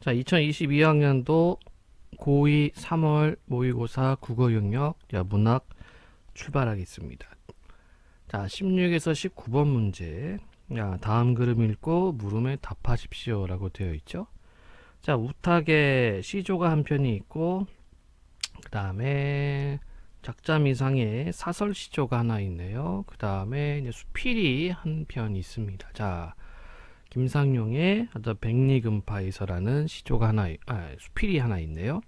자, 2022학년도 고2 3월 모의고사 국어 영역 문학 출발하겠습니다. 자, 16에서 19번 문제. 자, 다음 그림 읽고 물음에 답하십시오 라고 되어 있죠. 자, 우탁에 시조가 한 편이 있고, 그 다음에 작자미상에 사설 시조가 하나 있네요. 그 다음에 수필이 한 편 있습니다. 자, 김상용의 백리금파에서라는 시조가 수필이 하나 있네요.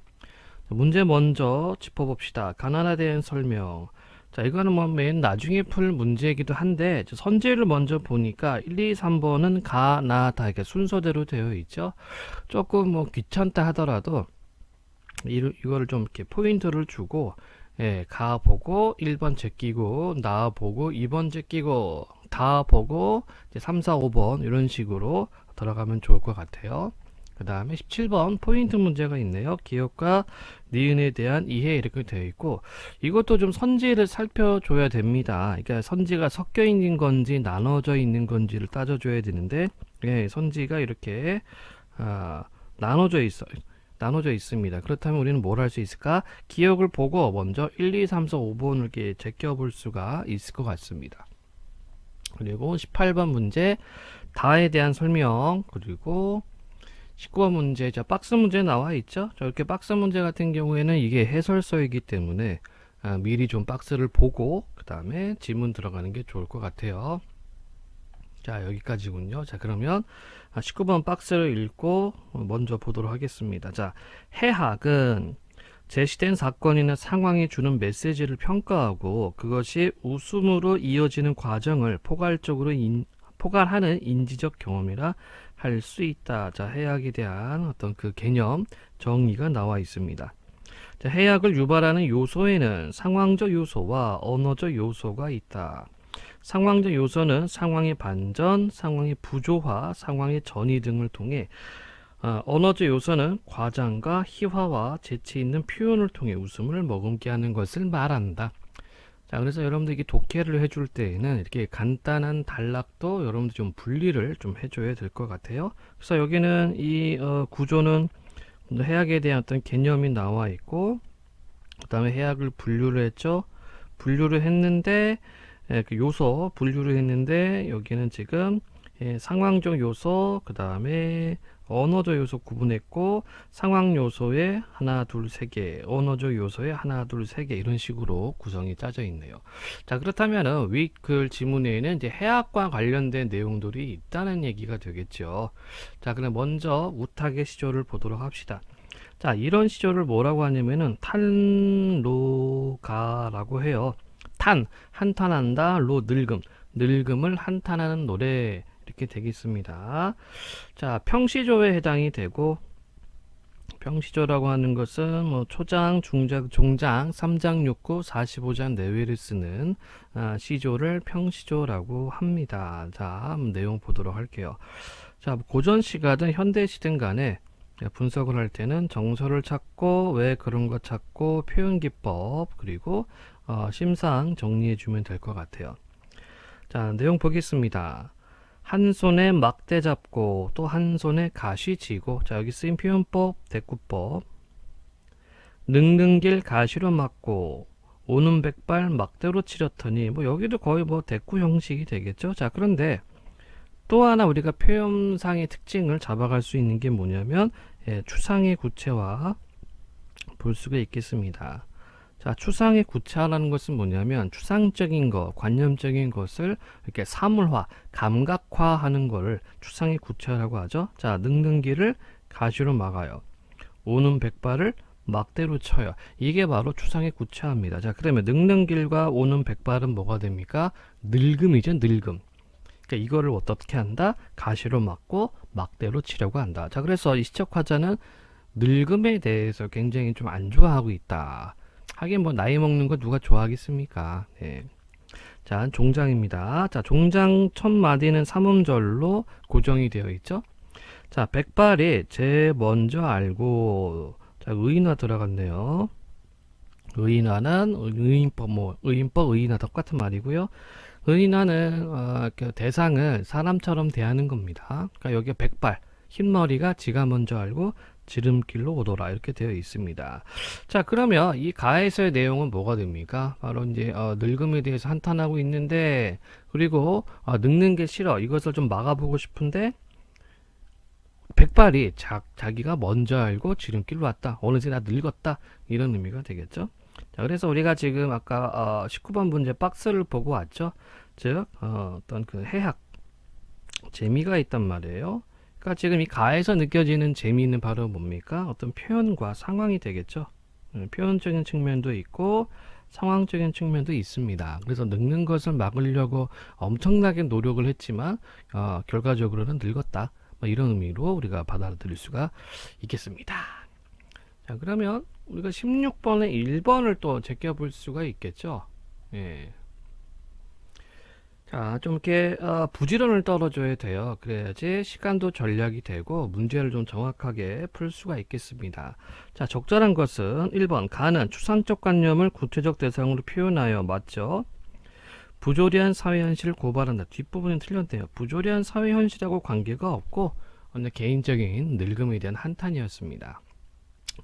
문제 먼저 짚어봅시다. 가나다에 대한 설명. 자, 이거는 뭐 맨 나중에 풀 문제이기도 한데, 선지를 먼저 보니까 1, 2, 3번은 가, 나, 다 이렇게 순서대로 되어 있죠. 조금 뭐 귀찮다 하더라도, 이거를 좀 이렇게 포인트를 주고, 가 보고 1번 제끼고, 나 보고 2번 제끼고, 다 보고 이제 3, 4, 5번 이런 식으로 들어가면 좋을 것 같아요. 그 다음에 17번 포인트 문제가 있네요. 기억과 니은에 대한 이해 이렇게 되어 있고, 이것도 좀 선지를 살펴줘야 됩니다. 그러니까 선지가 섞여 있는 건지 나눠져 있는 건지를 따져줘야 되는데, 선지가 이렇게 나눠져 있습니다. 그렇다면 우리는 뭘 할 수 있을까? 기억을 보고 먼저 1, 2, 3, 4, 5번을 이렇게 제껴 볼 수가 있을 것 같습니다. 그리고 18번 문제 다에 대한 설명, 그리고 19번 문제, 자, 박스 문제 나와 있죠? 이렇게 박스 문제 같은 경우에는 이게 해설서이기 때문에 미리 좀 박스를 보고 그 다음에 지문 들어가는 게 좋을 것 같아요. 자, 여기까지군요. 자, 그러면 19번 박스를 읽고 먼저 보도록 하겠습니다. 자, 해학은 제시된 사건이나 상황이 주는 메시지를 평가하고 그것이 웃음으로 이어지는 과정을 포괄하는 인지적 경험이라 할 수 있다. 자, 해학에 대한 어떤 그 개념 정의가 나와 있습니다. 자, 해학을 유발하는 요소에는 상황적 요소와 언어적 요소가 있다. 상황적 요소는 상황의 반전, 상황의 부조화, 상황의 전이 등을 통해, 언어적 요소는 과장과 희화와 재치 있는 표현을 통해 웃음을 머금게 하는 것을 말한다. 자, 그래서 여러분들 이게 독해를 해줄 때에는 이렇게 간단한 단락도 여러분들 좀 분리를 좀 해줘야 될 것 같아요. 그래서 여기는 이 구조는 해학에 대한 어떤 개념이 나와 있고, 그 다음에 해학을 분류를 했죠. 분류를 했는데, 그 요소 분류를 했는데 여기는 지금 상황적 요소, 그 다음에 언어적 요소 구분했고, 상황 요소에 하나, 둘, 세 개, 언어적 요소에 하나, 둘, 세 개, 이런 식으로 구성이 짜져 있네요. 자, 그렇다면은 위 글 지문에는 이제 해학과 관련된 내용들이 있다는 얘기가 되겠죠. 자, 그럼 먼저 우탁의 시조를 보도록 합시다. 자, 이런 시조를 뭐라고 하냐면은 탄로가라고 해요. 한탄한다, 늙음을 한탄하는 노래, 이렇게 되겠습니다. 자, 평시조에 해당이 되고, 평시조라고 하는 것은 뭐 초장, 중장, 종장, 3장 6구 45장 내외를 쓰는 시조를 평시조라고 합니다. 자, 내용 보도록 할게요. 자, 고전시가든 현대시든 간에 분석을 할 때는 정서를 찾고 왜 그런 거 찾고 표현기법, 그리고 심상 정리해 주면 될 것 같아요. 자, 내용 보겠습니다. 한 손에 막대 잡고 또 한 손에 가시 쥐고, 자, 여기 쓰인 표현법, 대꾸법. 늙는 길 가시로 막고 오는 백발 막대로 치렸더니, 뭐 여기도 거의 뭐 대꾸 형식이 되겠죠. 자, 그런데 또 하나 우리가 표현상의 특징을 잡아갈 수 있는 게 뭐냐면 추상의 구체화 볼 수가 있겠습니다. 자, 추상의 구체화라는 것은 뭐냐면 추상적인 것, 관념적인 것을 이렇게 사물화, 감각화하는 것을 추상의 구체화라고 하죠. 자, 늙는 길을 가시로 막아요. 오는 백발을 막대로 쳐요. 이게 바로 추상의 구체화입니다. 자, 그러면 늙는 길과 오는 백발은 뭐가 됩니까? 늙음이죠, 늙음. 그러니까 이거를 어떻게 한다? 가시로 막고 막대로 치려고 한다. 자, 그래서 이 시적화자는 늙음에 대해서 굉장히 좀 안 좋아하고 있다. 하긴 뭐 나이 먹는 거 누가 좋아하겠습니까? 네. 자, 종장입니다. 자, 종장 첫 마디는 삼음절로 고정이 되어 있죠. 자, 백발이 제 먼저 알고, 자, 의인화 들어갔네요. 의인화는 의인법, 의인화 똑같은 말이고요. 의인화는 그 대상을 사람처럼 대하는 겁니다. 그러니까 여기 백발, 흰머리가 지가 먼저 알고 지름길로 오더라 이렇게 되어 있습니다. 자, 그러면 이 가에서의 내용은 뭐가 됩니까? 바로 이제 늙음에 대해서 한탄하고 있는데, 그리고 늙는 게 싫어, 이것을 좀 막아보고 싶은데 백발이 자기가 먼저 알고 지름길로 왔다, 어느새 나 늙었다, 이런 의미가 되겠죠. 자, 그래서 우리가 지금 아까 19번 문제 박스를 보고 왔죠. 즉 어떤 그 해학 재미가 있단 말이에요. 그러니까 지금 이 가에서 느껴지는 재미는 바로 뭡니까? 어떤 표현과 상황이 되겠죠. 표현적인 측면도 있고 상황적인 측면도 있습니다. 그래서 늙는 것을 막으려고 엄청나게 노력을 했지만 결과적으로는 늙었다, 뭐 이런 의미로 우리가 받아들일 수가 있겠습니다. 자, 그러면 우리가 16번에 1번을 또 제껴볼 수가 있겠죠. 예. 자, 좀 이렇게 부지런을 떨어줘야 돼요. 그래야지 시간도 절약이 되고 문제를 좀 정확하게 풀 수가 있겠습니다. 자, 적절한 것은 1번 가는 추상적 관념을 구체적 대상으로 표현하여. 맞죠? 부조리한 사회현실을 고발한다. 뒷부분이 틀렸네요. 부조리한 사회현실하고 관계가 없고 개인적인 늙음에 대한 한탄이었습니다.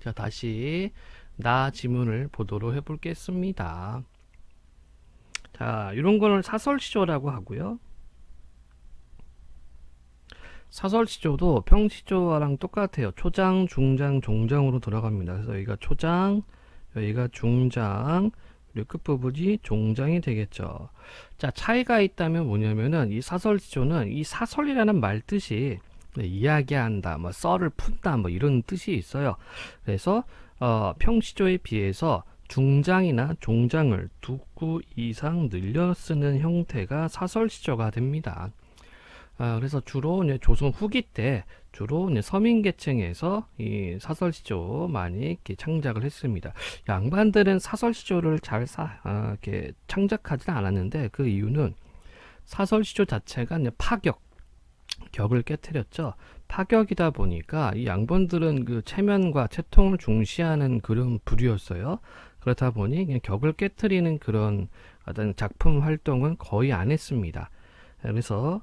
자, 다시 나 지문을 보도록 해보겠습니다. 자, 이런 거는 사설시조라고 하고요. 사설시조도 평시조랑 똑같아요. 초장, 중장, 종장으로 들어갑니다. 그래서 여기가 초장, 여기가 중장, 그리고 끝부분이 종장이 되겠죠. 자, 차이가 있다면 뭐냐면은 이 사설시조는 이 사설이라는 말 뜻이 이야기한다, 뭐 썰을 푼다, 뭐 이런 뜻이 있어요. 그래서 평시조에 비해서 중장이나 종장을 두 구 이상 늘려 쓰는 형태가 사설시조가 됩니다. 그래서 주로 이제 조선 후기 때 주로 이제 서민 계층에서 이 사설시조 많이 이렇게 창작을 했습니다. 양반들은 사설시조를 이렇게 창작하지는 않았는데, 그 이유는 사설시조 자체가 이제 격을 깨뜨렸죠. 파격이다 보니까 이 양반들은 그 체면과 채통을 중시하는 그런 부류였어요. 그렇다 보니 그냥 격을 깨뜨리는 그런 어떤 작품 활동은 거의 안 했습니다. 그래서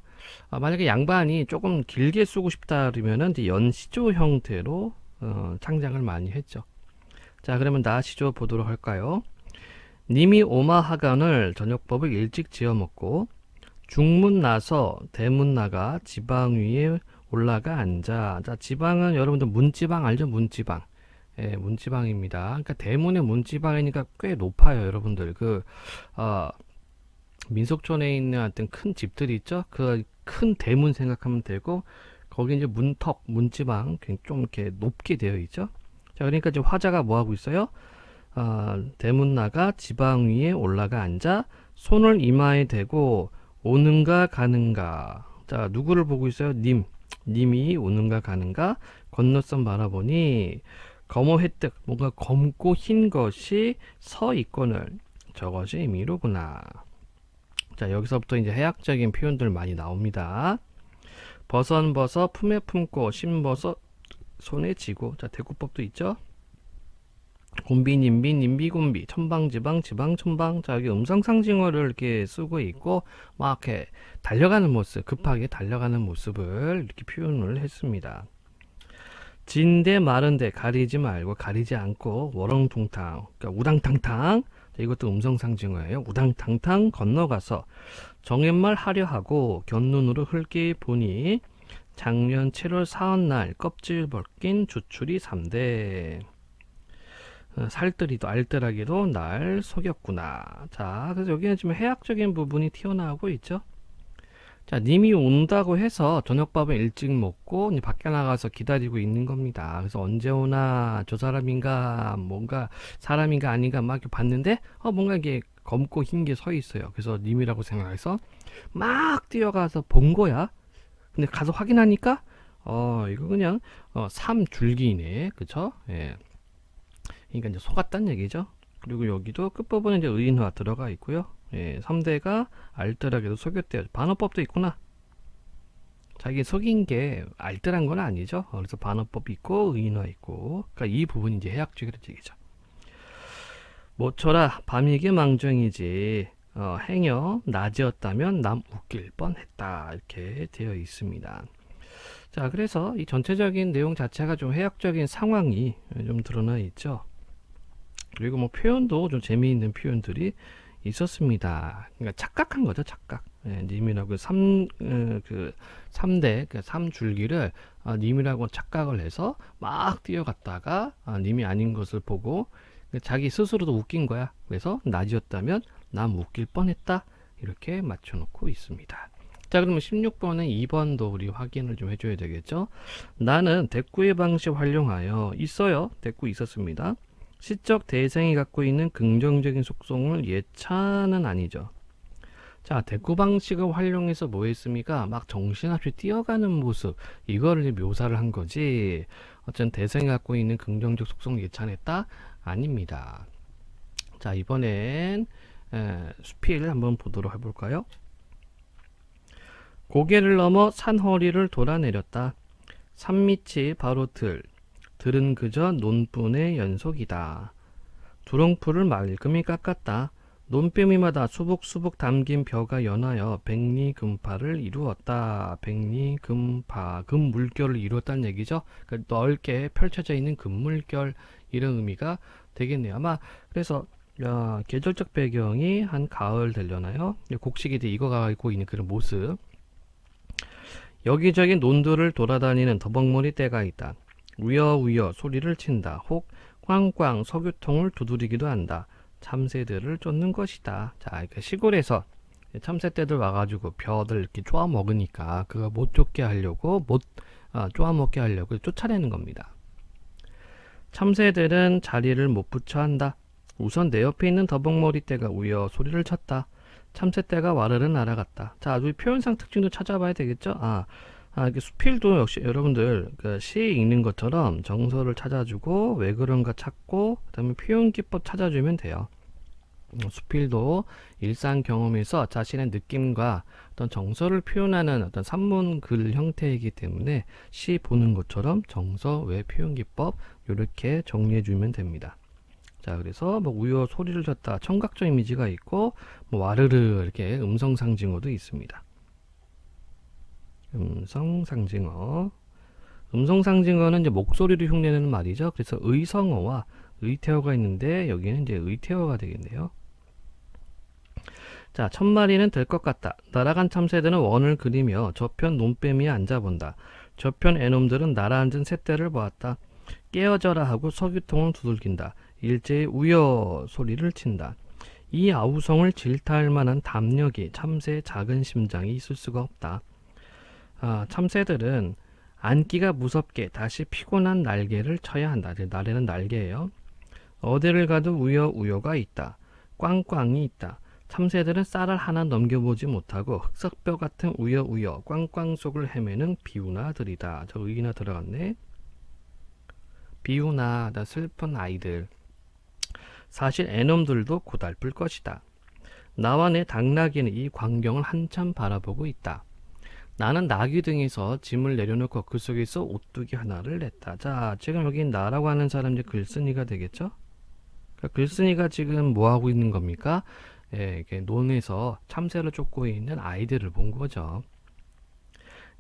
만약에 양반이 조금 길게 쓰고 싶다 그러면은 이제 연시조 형태로 창작을 많이 했죠. 자, 그러면 나시조 보도록 할까요? 님이 오마하간을 저녁밥을 일찍 지어 먹고 중문 나서 대문 나가 지방 위에 올라가 앉아. 자, 지방은 여러분들 문지방 알죠? 문지방. 예, 문지방입니다. 그러니까 대문의 문지방이니까 꽤 높아요, 여러분들. 민속촌에 있는 어떤 큰 집들이 있죠? 그 큰 대문 생각하면 되고, 거기 이제 문턱, 문지방 좀 이렇게 높게 되어 있죠? 자, 그러니까 지금 화자가 뭐 하고 있어요? 대문 나가 지방 위에 올라가 앉아 손을 이마에 대고 오는가 가는가. 자, 누구를 보고 있어요? 님이 오는가 가는가. 건너선 바라보니 검어 혜택, 뭔가 검고 흰 것이 서 있거늘. 저것이 의미로구나. 자, 여기서부터 이제 해학적인 표현들 많이 나옵니다. 벗어 품에 품고 심벗어 손에 쥐고. 자, 대구법도 있죠. 곤비, 님비, 님비곤비, 천방지방, 지방천방. 자, 여기 음성상징어를 이렇게 쓰고 있고, 막 이렇게 달려가는 모습, 급하게 달려가는 모습을 이렇게 표현을 했습니다. 진대 마른데 가리지 말고, 가리지 않고, 워렁통탕, 그러니까 우당탕탕. 자, 이것도 음성상징어예요. 우당탕탕 건너가서 정옛말 하려 하고 곁눈으로 흘기 보니 작년 7월 사헌날 껍질 벗긴 주출이 3대. 살뜰히도 알뜰하게도 날 속였구나. 자, 그래서 여기는 지금 해학적인 부분이 튀어나오고 있죠. 자, 님이 온다고 해서 저녁밥을 일찍 먹고 이제 밖에 나가서 기다리고 있는 겁니다. 그래서 언제 오나, 저 사람인가, 뭔가 사람인가 아닌가 막 이렇게 봤는데 뭔가 이게 검고 흰 게 서 있어요. 그래서 님이라고 생각해서 막 뛰어가서 본 거야. 근데 가서 확인하니까 이거 그냥 삼줄기네, 그쵸? 예. 그러니까 이제 속았단 얘기죠. 그리고 여기도 끝부분에 이제 의인화 들어가 있고요. 예, 3대가 알뜰하게도 속였대요. 반어법도 있구나. 자기 속인 게 알뜰한 건 아니죠. 그래서 반어법 있고 의인화 있고. 그러니까 이 부분이 이제 해학적이라는 얘기죠. 모처라 밤이게 망정이지. 행여 낮이었다면 남 웃길 뻔했다. 이렇게 되어 있습니다. 자, 그래서 이 전체적인 내용 자체가 좀 해학적인 상황이 좀 드러나 있죠. 그리고 뭐 표현도 좀 재미있는 표현들이 있었습니다. 그러니까 착각한 거죠, 착각. 예, 님이라고 그 3대, 그 3줄기를 님이라고 착각을 해서 막 뛰어갔다가 님이 아닌 것을 보고 자기 스스로도 웃긴 거야. 그래서 나지였다면 남 웃길 뻔했다. 이렇게 맞춰놓고 있습니다. 자, 그러면 16번에 2번도 우리 확인을 좀 해줘야 되겠죠. 나는 대꾸의 방식 활용하여 있어요. 대꾸 있었습니다. 시적 대상이 갖고 있는 긍정적인 속성을 예차는 아니죠. 자, 대꾸 방식을 활용해서 뭐 했습니까? 막 정신없이 뛰어가는 모습, 이거를 묘사를 한 거지. 어쨌든 대상이 갖고 있는 긍정적 속성을 예찬했다? 아닙니다. 자, 이번엔 수필 한번 보도록 해볼까요? 고개를 넘어 산허리를 돌아내렸다. 산 밑이 바로 들은 그저 논뿐의 연속이다. 두렁풀을 말끔히 깎았다. 논뼈미마다 수북수북 담긴 벼가 연하여 백리금파를 이루었다. 백리금파, 금물결을 이루었다는 얘기죠. 그러니까 넓게 펼쳐져 있는 금물결, 이런 의미가 되겠네요. 아마 그래서 계절적 배경이 한 가을 되려나요? 곡식이 익어가고 있는 그런 모습. 여기저기 논들을 돌아다니는 더벅머리 떼가 있다. 우여우여 소리를 친다. 혹 꽝꽝 석유통을 두드리기도 한다. 참새들을 쫓는 것이다. 자, 그러니까 시골에서 참새떼들 와가지고 벼들 이렇게 쪼아 먹으니까 그거 못 쫓게 하려고 쪼아 먹게 하려고 쫓아내는 겁니다. 참새들은 자리를 못 붙여 한다. 우선 내 옆에 있는 더벅머리 떼가 우여 소리를 쳤다. 참새떼가 와르르 날아갔다. 자, 우리 표현상 특징도 찾아봐야 되겠죠? 이렇게 수필도 역시 여러분들 시 읽는 것처럼 정서를 찾아주고 왜 그런가 찾고 그다음에 표현 기법 찾아주면 돼요. 수필도 일상 경험에서 자신의 느낌과 어떤 정서를 표현하는 어떤 산문 글 형태이기 때문에 시 보는 것처럼 정서 외 표현 기법 이렇게 정리해 주면 됩니다. 자, 그래서 뭐 우여 소리를 쳤다, 청각적 이미지가 있고 뭐 와르르 이렇게 음성 상징어도 있습니다. 음성 상징어. 음성 상징어는 이제 목소리를 흉내내는 말이죠. 그래서 의성어와 의태어가 있는데 여기는 이제 의태어가 되겠네요. 자, 첫마리는 될 것 같다. 날아간 참새들은 원을 그리며 저편 논뱀이에 앉아본다. 저편 애놈들은 날아앉은 새떼를 보았다. 깨어져라 하고 석유통을 두들긴다. 일제히 우여 소리를 친다. 이 아우성을 질타할 만한 담력이 참새의 작은 심장이 있을 수가 없다. 참새들은 앉기가 무섭게 다시 피곤한 날개를 쳐야 한다. 날에는 날개예요. 어디를 가도 우여우여가 있다. 꽝꽝이 있다. 참새들은 쌀을 하나 넘겨보지 못하고 흑석뼈 같은 우여우여 꽝꽝 속을 헤매는 비우나들이다. 저 의나 들어갔네. 비우나, 슬픈 아이들. 사실 애놈들도 고달플 것이다. 나와 내 당나귀는 이 광경을 한참 바라보고 있다. 나는 나귀 등에서 짐을 내려놓고 그 속에서 오뚜기 하나를 냈다. 자, 지금 여기 나라고 하는 사람 이제 글쓴이가 되겠죠? 그러니까 글쓴이가 지금 뭐 하고 있는 겁니까? 이렇게 논에서 참새를 쫓고 있는 아이들을 본 거죠.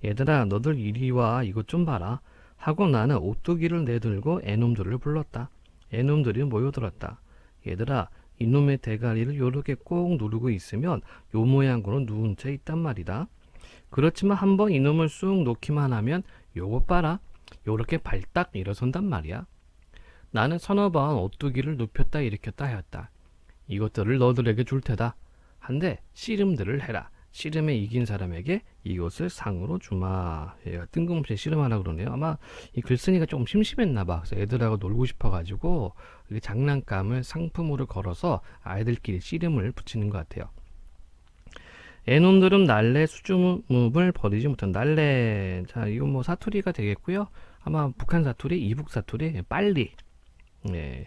얘들아, 너들 이리 와, 이것 좀 봐라. 하고 나는 오뚜기를 내들고 애놈들을 불렀다. 애놈들이 모여들었다. 얘들아, 이놈의 대가리를 요렇게 꼭 누르고 있으면 요 모양으로 누운 채 있단 말이다. 그렇지만 한번 이놈을 쑥 놓기만 하면 요것 봐라. 요렇게 발딱 일어선단 말이야. 나는 서너 번 오뚜기를 눕혔다 일으켰다 하였다. 이것들을 너들에게 줄 테다. 한데 씨름들을 해라. 씨름에 이긴 사람에게 이것을 상으로 주마. 얘가 뜬금없이 씨름하라 그러네요. 아마 이 글쓴이가 조금 심심했나 봐. 그래서 애들하고 놀고 싶어가지고 장난감을 상품으로 걸어서 아이들끼리 씨름을 붙이는 것 같아요. 애놈들은 날래 수줍음을 버리지 못한 날래. 자, 이건 뭐 사투리가 되겠고요. 아마 북한 사투리, 이북 사투리, 빨리. 네.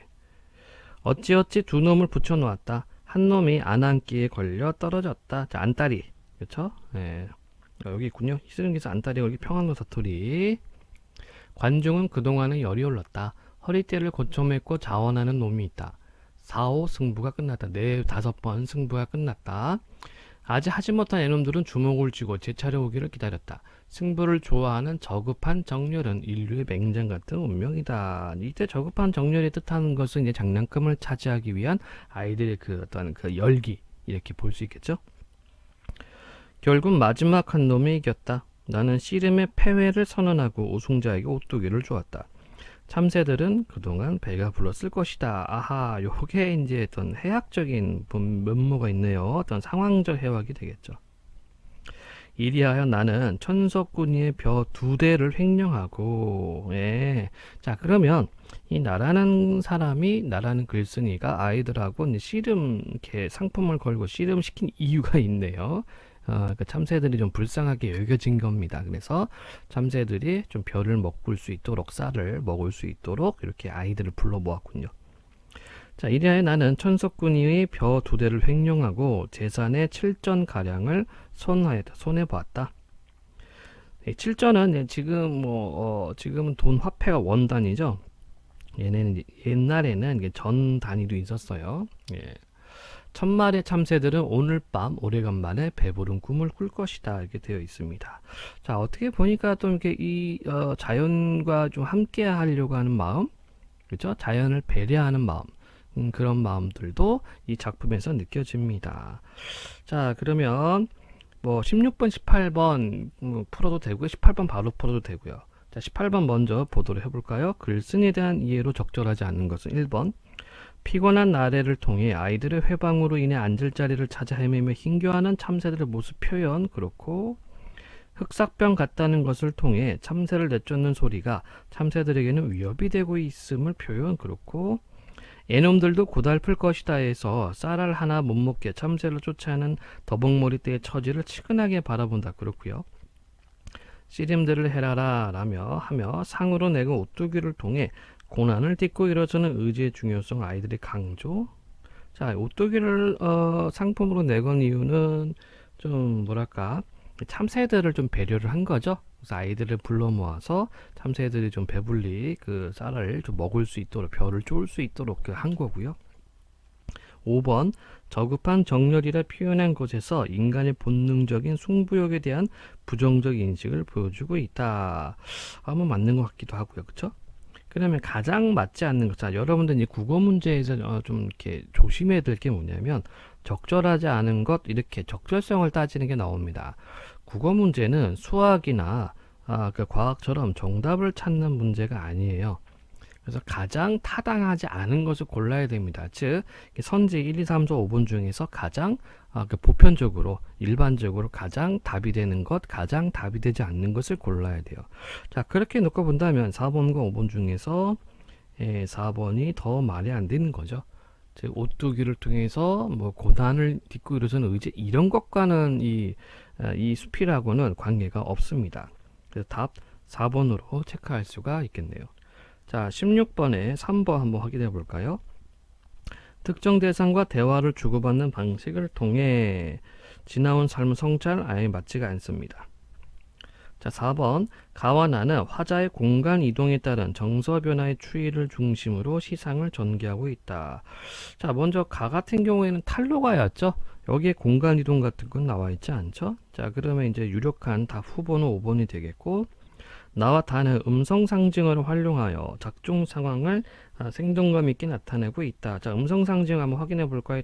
어찌어찌 두 놈을 붙여놓았다. 한 놈이 안 앉기에 걸려 떨어졌다. 자, 안다리. 그쵸? 네. 여기 있군요. 희스릉기서 안다리 여기 평안도 사투리. 관중은 그동안은 열이 올랐다. 허리띠를 고쳐매고 자원하는 놈이 있다. 4, 5 승부가 끝났다. 4, 5번 승부가 끝났다. 아직 하지 못한 애놈들은 주먹을 쥐고 제 차례 오기를 기다렸다. 승부를 좋아하는 저급한 정렬은 인류의 맹장 같은 운명이다. 이때 저급한 정렬이 뜻하는 것은 이제 장난감을 차지하기 위한 아이들의 그 어떤 그 열기, 이렇게 볼 수 있겠죠. 결국 마지막 한 놈이 이겼다. 나는 씨름의 패배를 선언하고 우승자에게 오뚜기를 주었다. 참새들은 그동안 배가 불렀을 것이다. 아하, 요게 이제 어떤 해학적인 면모가 있네요. 어떤 상황적 해석이 되겠죠. 이리하여 나는 천석군이의 벼 2대를 횡령하고, 예. 자, 그러면 이 나라는 사람이, 나라는 글쓴이가 아이들하고 이제 씨름, 이렇게 상품을 걸고 씨름시킨 이유가 있네요. 그 참새들이 좀 불쌍하게 여겨진 겁니다. 그래서 참새들이 좀 벼를 먹을 수 있도록, 쌀을 먹을 수 있도록 이렇게 아이들을 불러 모았군요. 자, 이리하여 나는 천석군이의 벼 2대를 횡령하고 재산의 7전 가량을 손해 보았다. 7전은 지금 지금은 돈 화폐가 원 단위죠. 얘네는 옛날에는 이게 전 단위도 있었어요. 예. 1000마리의 참새들은 오늘 밤 오래간만에 배부른 꿈을 꿀 것이다, 이렇게 되어 있습니다. 자, 어떻게 보니까 또 이렇게 자연과 좀 함께 하려고 하는 마음, 그죠? 자연을 배려하는 마음, 그런 마음들도 이 작품에서 느껴집니다. 자, 그러면 뭐 16번, 18번 풀어도 되고요. 18번 바로 풀어도 되고요. 자, 18번 먼저 보도록 해볼까요? 글쓴이에 대한 이해로 적절하지 않은 것은 1번. 피곤한 나래를 통해 아이들의 회방으로 인해 앉을 자리를 찾아 헤매며 힘겨워하는 참새들의 모습 표현, 그렇고 흑사병 같다는 것을 통해 참새를 내쫓는 소리가 참새들에게는 위협이 되고 있음을 표현, 그렇고 애놈들도 고달플 것이다 해서 쌀알 하나 못 먹게 참새를 쫓아하는 더벅머리떼의 처지를 치근하게 바라본다, 그렇고요. 씨름들을 해라라 라며 하며 상으로 내건 오뚜기를 통해 고난을 딛고 이뤄지는 의지의 중요성 아이들의 강조. 자, 오뚜기를 상품으로 내건 이유는 좀 뭐랄까, 참새들을 좀 배려를 한 거죠. 그래서 아이들을 불러 모아서 참새들이 좀 배불리 그 쌀을 좀 먹을 수 있도록, 벼를 쫄 수 있도록 한 거고요. 5번, 저급한 정열이라 표현한 것에서 인간의 본능적인 승부욕에 대한 부정적 인식을 보여주고 있다. 아마 맞는 것 같기도 하고요. 그쵸? 그러면 가장 맞지 않는 것, 자, 여러분들 이 국어 문제에서 좀 이렇게 조심해야 될 게 뭐냐면, 적절하지 않은 것, 이렇게 적절성을 따지는 게 나옵니다. 국어 문제는 수학이나 그 과학처럼 정답을 찾는 문제가 아니에요. 그래서 가장 타당하지 않은 것을 골라야 됩니다. 즉, 선지 1, 2, 3, 4, 5번 중에서 가장 보편적으로, 일반적으로 가장 답이 되는 것, 가장 답이 되지 않는 것을 골라야 돼요. 자, 그렇게 놓고 본다면 4번과 5번 중에서 4번이 더 말이 안 되는 거죠. 즉, 오뚜기를 통해서 뭐 고난을 딛고 이루어지는 의지, 이런 것과는 이 수필하고는 관계가 없습니다. 그래서 답 4번으로 체크할 수가 있겠네요. 자, 16번에 3번 한번 확인해 볼까요? 특정 대상과 대화를 주고받는 방식을 통해 지나온 삶의 성찰 아예 맞지가 않습니다. 자, 4번, 가와 나는 화자의 공간 이동에 따른 정서 변화의 추이를 중심으로 시상을 전개하고 있다. 자, 먼저 가 같은 경우에는 탈로가였죠. 여기에 공간 이동 같은 건 나와 있지 않죠. 자, 그러면 이제 유력한 답 후보는 5번이 되겠고, 나와 다는 음성 상징어를 활용하여 작중 상황을 생동감 있게 나타내고 있다. 자, 음성 상징 한번 확인해 볼까요?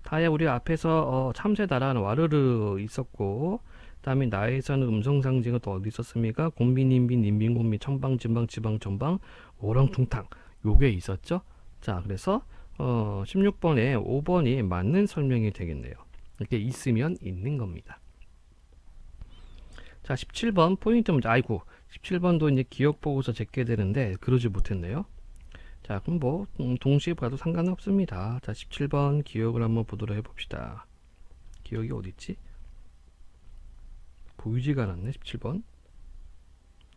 다에 우리 앞에서 참새다라는 와르르 있었고, 그다음에 나에서는 음성 상징은 또 어디 있었습니까? 곰비님비 님빈곰비 천방진방 지방전방 오렁퉁탕, 요게 있었죠. 자, 그래서 16번에 5번이 맞는 설명이 되겠네요. 이렇게 있으면 있는 겁니다. 자, 17번 포인트 문제. 아이고, 17번도 이제 기억 보고서 제게 되는데 그러지 못했네요. 자, 그럼 뭐 동시에 봐도 상관은 없습니다. 자, 17번 기억을 한번 보도록 해봅시다. 기억이 어딨지? 보이지가 않네. 17번.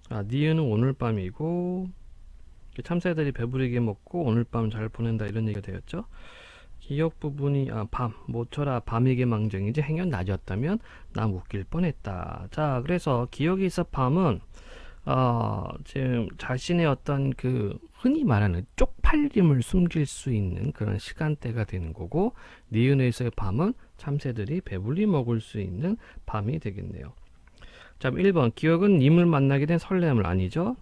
니은은 오늘 밤이고, 참새들이 배부르게 먹고 오늘 밤 잘 보낸다, 이런 얘기가 되었죠. 기억 부분이 밤, 모처라 밤이게 망정이지 행여 낮이었다면 나 웃길 뻔했다. 자, 그래서 기억이 있어 밤은 지금 자신의 어떤 그 흔히 말하는 쪽팔 살림을 숨길 수 있는 그런 시간대가 되는 거고, 니은에서의 밤은 참새들이 배불리 먹을 수 있는 밤이 되겠네요. 자, 1번 기억은 님을 만나게 된 설렘을 아니죠.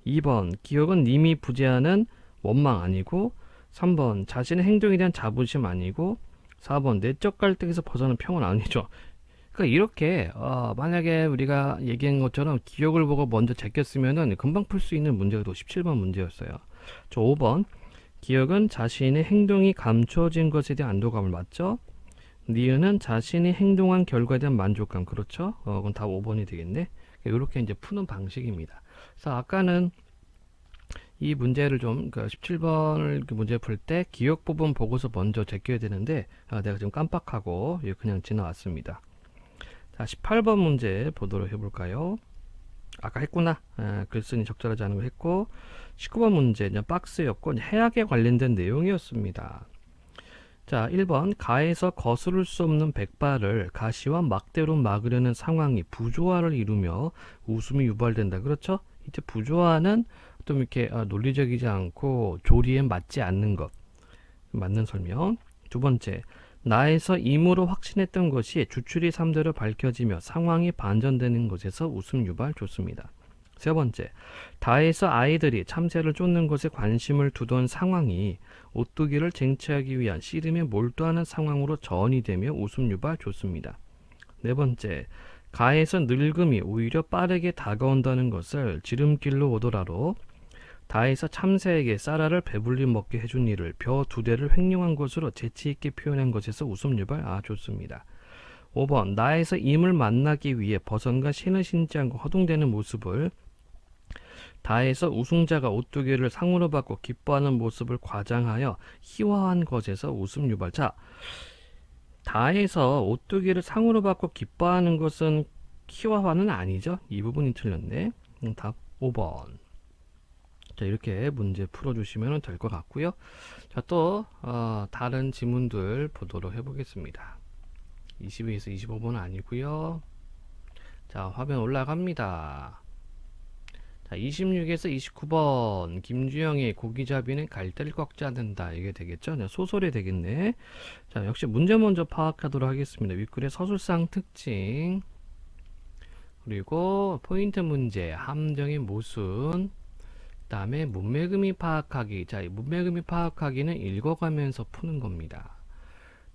2번 기억은 님이 부재하는 원망 아니고, 3번 자신의 행동에 대한 자부심 아니고, 4번 내적 갈등에서 벗어나는 평온 아니죠. 그러니까 이렇게 만약에 우리가 얘기한 것처럼 기억을 보고 먼저 제꼈으면은 금방 풀 수 있는 문제가 또 17번 문제였어요. 저 5번 기억은 자신의 행동이 감춰진 것에 대한 안도감을 맞죠. 니은은 자신이 행동한 결과에 대한 만족감. 그렇죠. 그건 다 5번이 되겠네. 이렇게 이제 푸는 방식입니다. 그래서 아까는 이 문제를 좀, 그 17번을 문제 풀 때 기억 부분 보고서 먼저 제껴야 되는데, 내가 지금 깜빡하고 그냥 지나왔습니다. 자, 18번 문제 보도록 해볼까요? 아까 했구나. 글쓴이 적절하지 않은 거 했고, 19번 문제 이제 박스였고, 해악에 관련된 내용이었습니다. 자, 1번 가에서 거스를 수 없는 백발을 가시와 막대로 막으려는 상황이 부조화를 이루며 웃음이 유발된다. 그렇죠? 이제 부조화는 좀 이렇게 논리적이지 않고 조리에 맞지 않는 것. 맞는 설명. 두 번째, 나에서 임으로 확신했던 것이 주출이 3대로 밝혀지며 상황이 반전되는 것에서 웃음 유발. 좋습니다. 세 번째, 다에서 아이들이 참새를 쫓는 것에 관심을 두던 상황이 오뚜기를 쟁취하기 위한 씨름에 몰두하는 상황으로 전이 되며 웃음 유발. 좋습니다. 네 번째, 가에서 늙음이 오히려 빠르게 다가온다는 것을 지름길로 오더라로 다에서 참새에게 쌀알을 배불리 먹게 해준 일을 벼 2대를 횡령한 것으로 재치있게 표현한 것에서 웃음 유발. 좋습니다. 5번 나에서 임을 만나기 위해 버선과 신을 신지 않고 허둥대는 모습을 다에서 우승자가 오뚜기를 상으로 받고 기뻐하는 모습을 과장하여 희화한 것에서 웃음 유발. 자, 다에서 오뚜기를 상으로 받고 기뻐하는 것은 희화화는 아니죠. 이 부분이 틀렸네. 답 5번. 자, 이렇게 문제 풀어주시면 될 것 같고요. 자, 또 다른 지문들 보도록 해보겠습니다. 22에서 25번은 아니고요. 자, 화면 올라갑니다. 자, 26에서 29번 김주영의 고기잡이는 갈대를 꺾지 않는다. 이게 되겠죠? 소설이 되겠네. 자, 역시 문제 먼저 파악하도록 하겠습니다. 윗글의 서술상 특징, 그리고 포인트 문제, 함정의 모순, 그 다음에 문맥의미 파악하기. 자, 이 문맥의미 파악하기는 읽어가면서 푸는 겁니다.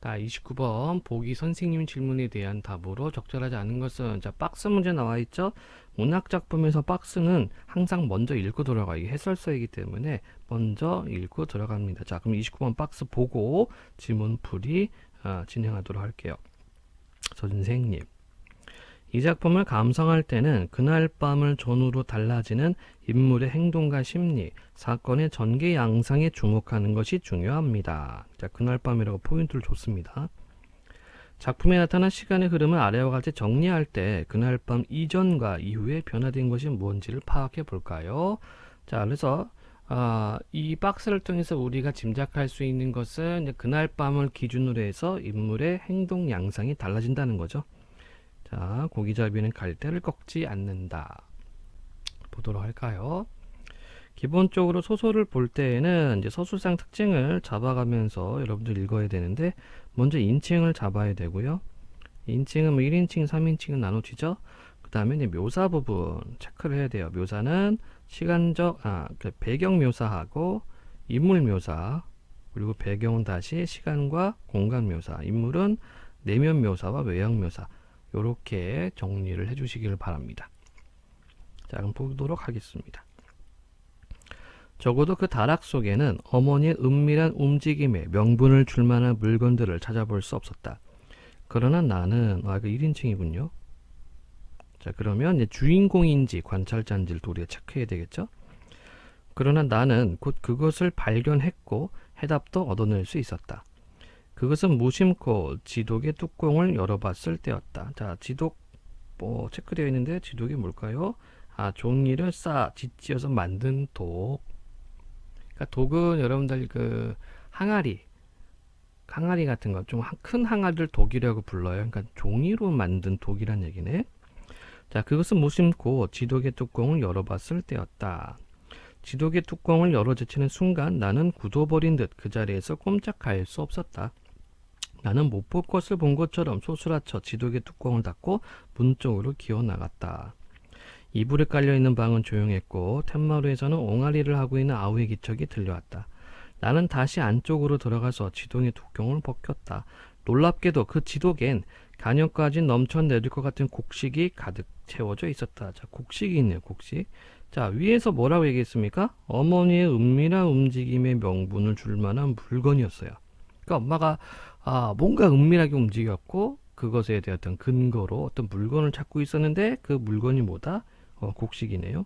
자, 29번 보기 선생님 질문에 대한 답으로 적절하지 않은 것은, 자, 박스 문제 나와 있죠. 문학작품에서 박스는 항상 먼저 읽고 들어가. 이게 해설서이기 때문에 먼저 읽고 들어갑니다. 자, 그럼 29번 박스 보고 지문풀이 진행하도록 할게요. 선생님, 이 작품을 감상할 때는 그날 밤을 전후로 달라지는 인물의 행동과 심리, 사건의 전개 양상에 주목하는 것이 중요합니다. 자, 그날 밤이라고 포인트를 줬습니다. 작품에 나타난 시간의 흐름을 아래와 같이 정리할 때 그날 밤 이전과 이후에 변화된 것이 뭔지를 파악해 볼까요? 자, 그래서 이 박스를 통해서 우리가 짐작할 수 있는 것은 이제 그날 밤을 기준으로 해서 인물의 행동 양상이 달라진다는 거죠. 자, 고기잡이는 갈대를 꺾지 않는다. 보도록 할까요? 기본적으로 소설을 볼 때에는 이제 서술상 특징을 잡아가면서 여러분들 읽어야 되는데, 먼저 인칭을 잡아야 되고요. 인칭은 뭐 1인칭, 3인칭은 나눠지죠. 그 다음에 이제 묘사 부분 체크를 해야 돼요. 묘사는 시간적, 그 배경 묘사하고 인물 묘사, 그리고 배경은 다시 시간과 공간 묘사, 인물은 내면 묘사와 외형 묘사. 이렇게 정리를 해주시길 바랍니다. 자, 그럼 보도록 하겠습니다. 적어도 그 다락 속에는 어머니의 은밀한 움직임에 명분을 줄 만한 물건들을 찾아볼 수 없었다. 그러나 나는, 이거 1인칭이군요. 자, 그러면 이제 주인공인지 관찰자인지를 또 우리가 체크해야 되겠죠? 그러나 나는 곧 그것을 발견했고 해답도 얻어낼 수 있었다. 그것은 무심코 지독의 뚜껑을 열어봤을 때였다. 자, 지독 체크되어 있는데 지독이 뭘까요? 종이를 짓지어서 만든 독. 그러니까 독은 여러분들 그 항아리 같은 거, 좀 큰 항아리를 독이라고 불러요. 그러니까 종이로 만든 독이란 얘기네. 자, 그것은 무심코 지독의 뚜껑을 열어봤을 때였다. 지도개 뚜껑을 열어 제치는 순간 나는 굳어버린 듯 그 자리에서 꼼짝할 수 없었다. 나는 못 볼 것을 본 것처럼 소스라쳐 지도개 뚜껑을 닫고 문 쪽으로 기어 나갔다. 이불에 깔려있는 방은 조용했고 텐마루에서는 옹알이를 하고 있는 아우의 기척이 들려왔다. 나는 다시 안쪽으로 들어가서 지도개 뚜껑을 벗겼다. 놀랍게도 그 지도개엔 간역까지 넘쳐내릴 것 같은 곡식이 가득 채워져 있었다. 자, 곡식이 있네요. 곡식. 자, 위에서 뭐라고 얘기했습니까? 어머니의 은밀한 움직임의 명분을 줄 만한 물건이었어요. 그러니까 엄마가 뭔가 은밀하게 움직였고 그것에 대한 어떤 근거로 어떤 물건을 찾고 있었는데 그 물건이 뭐다? 곡식이네요.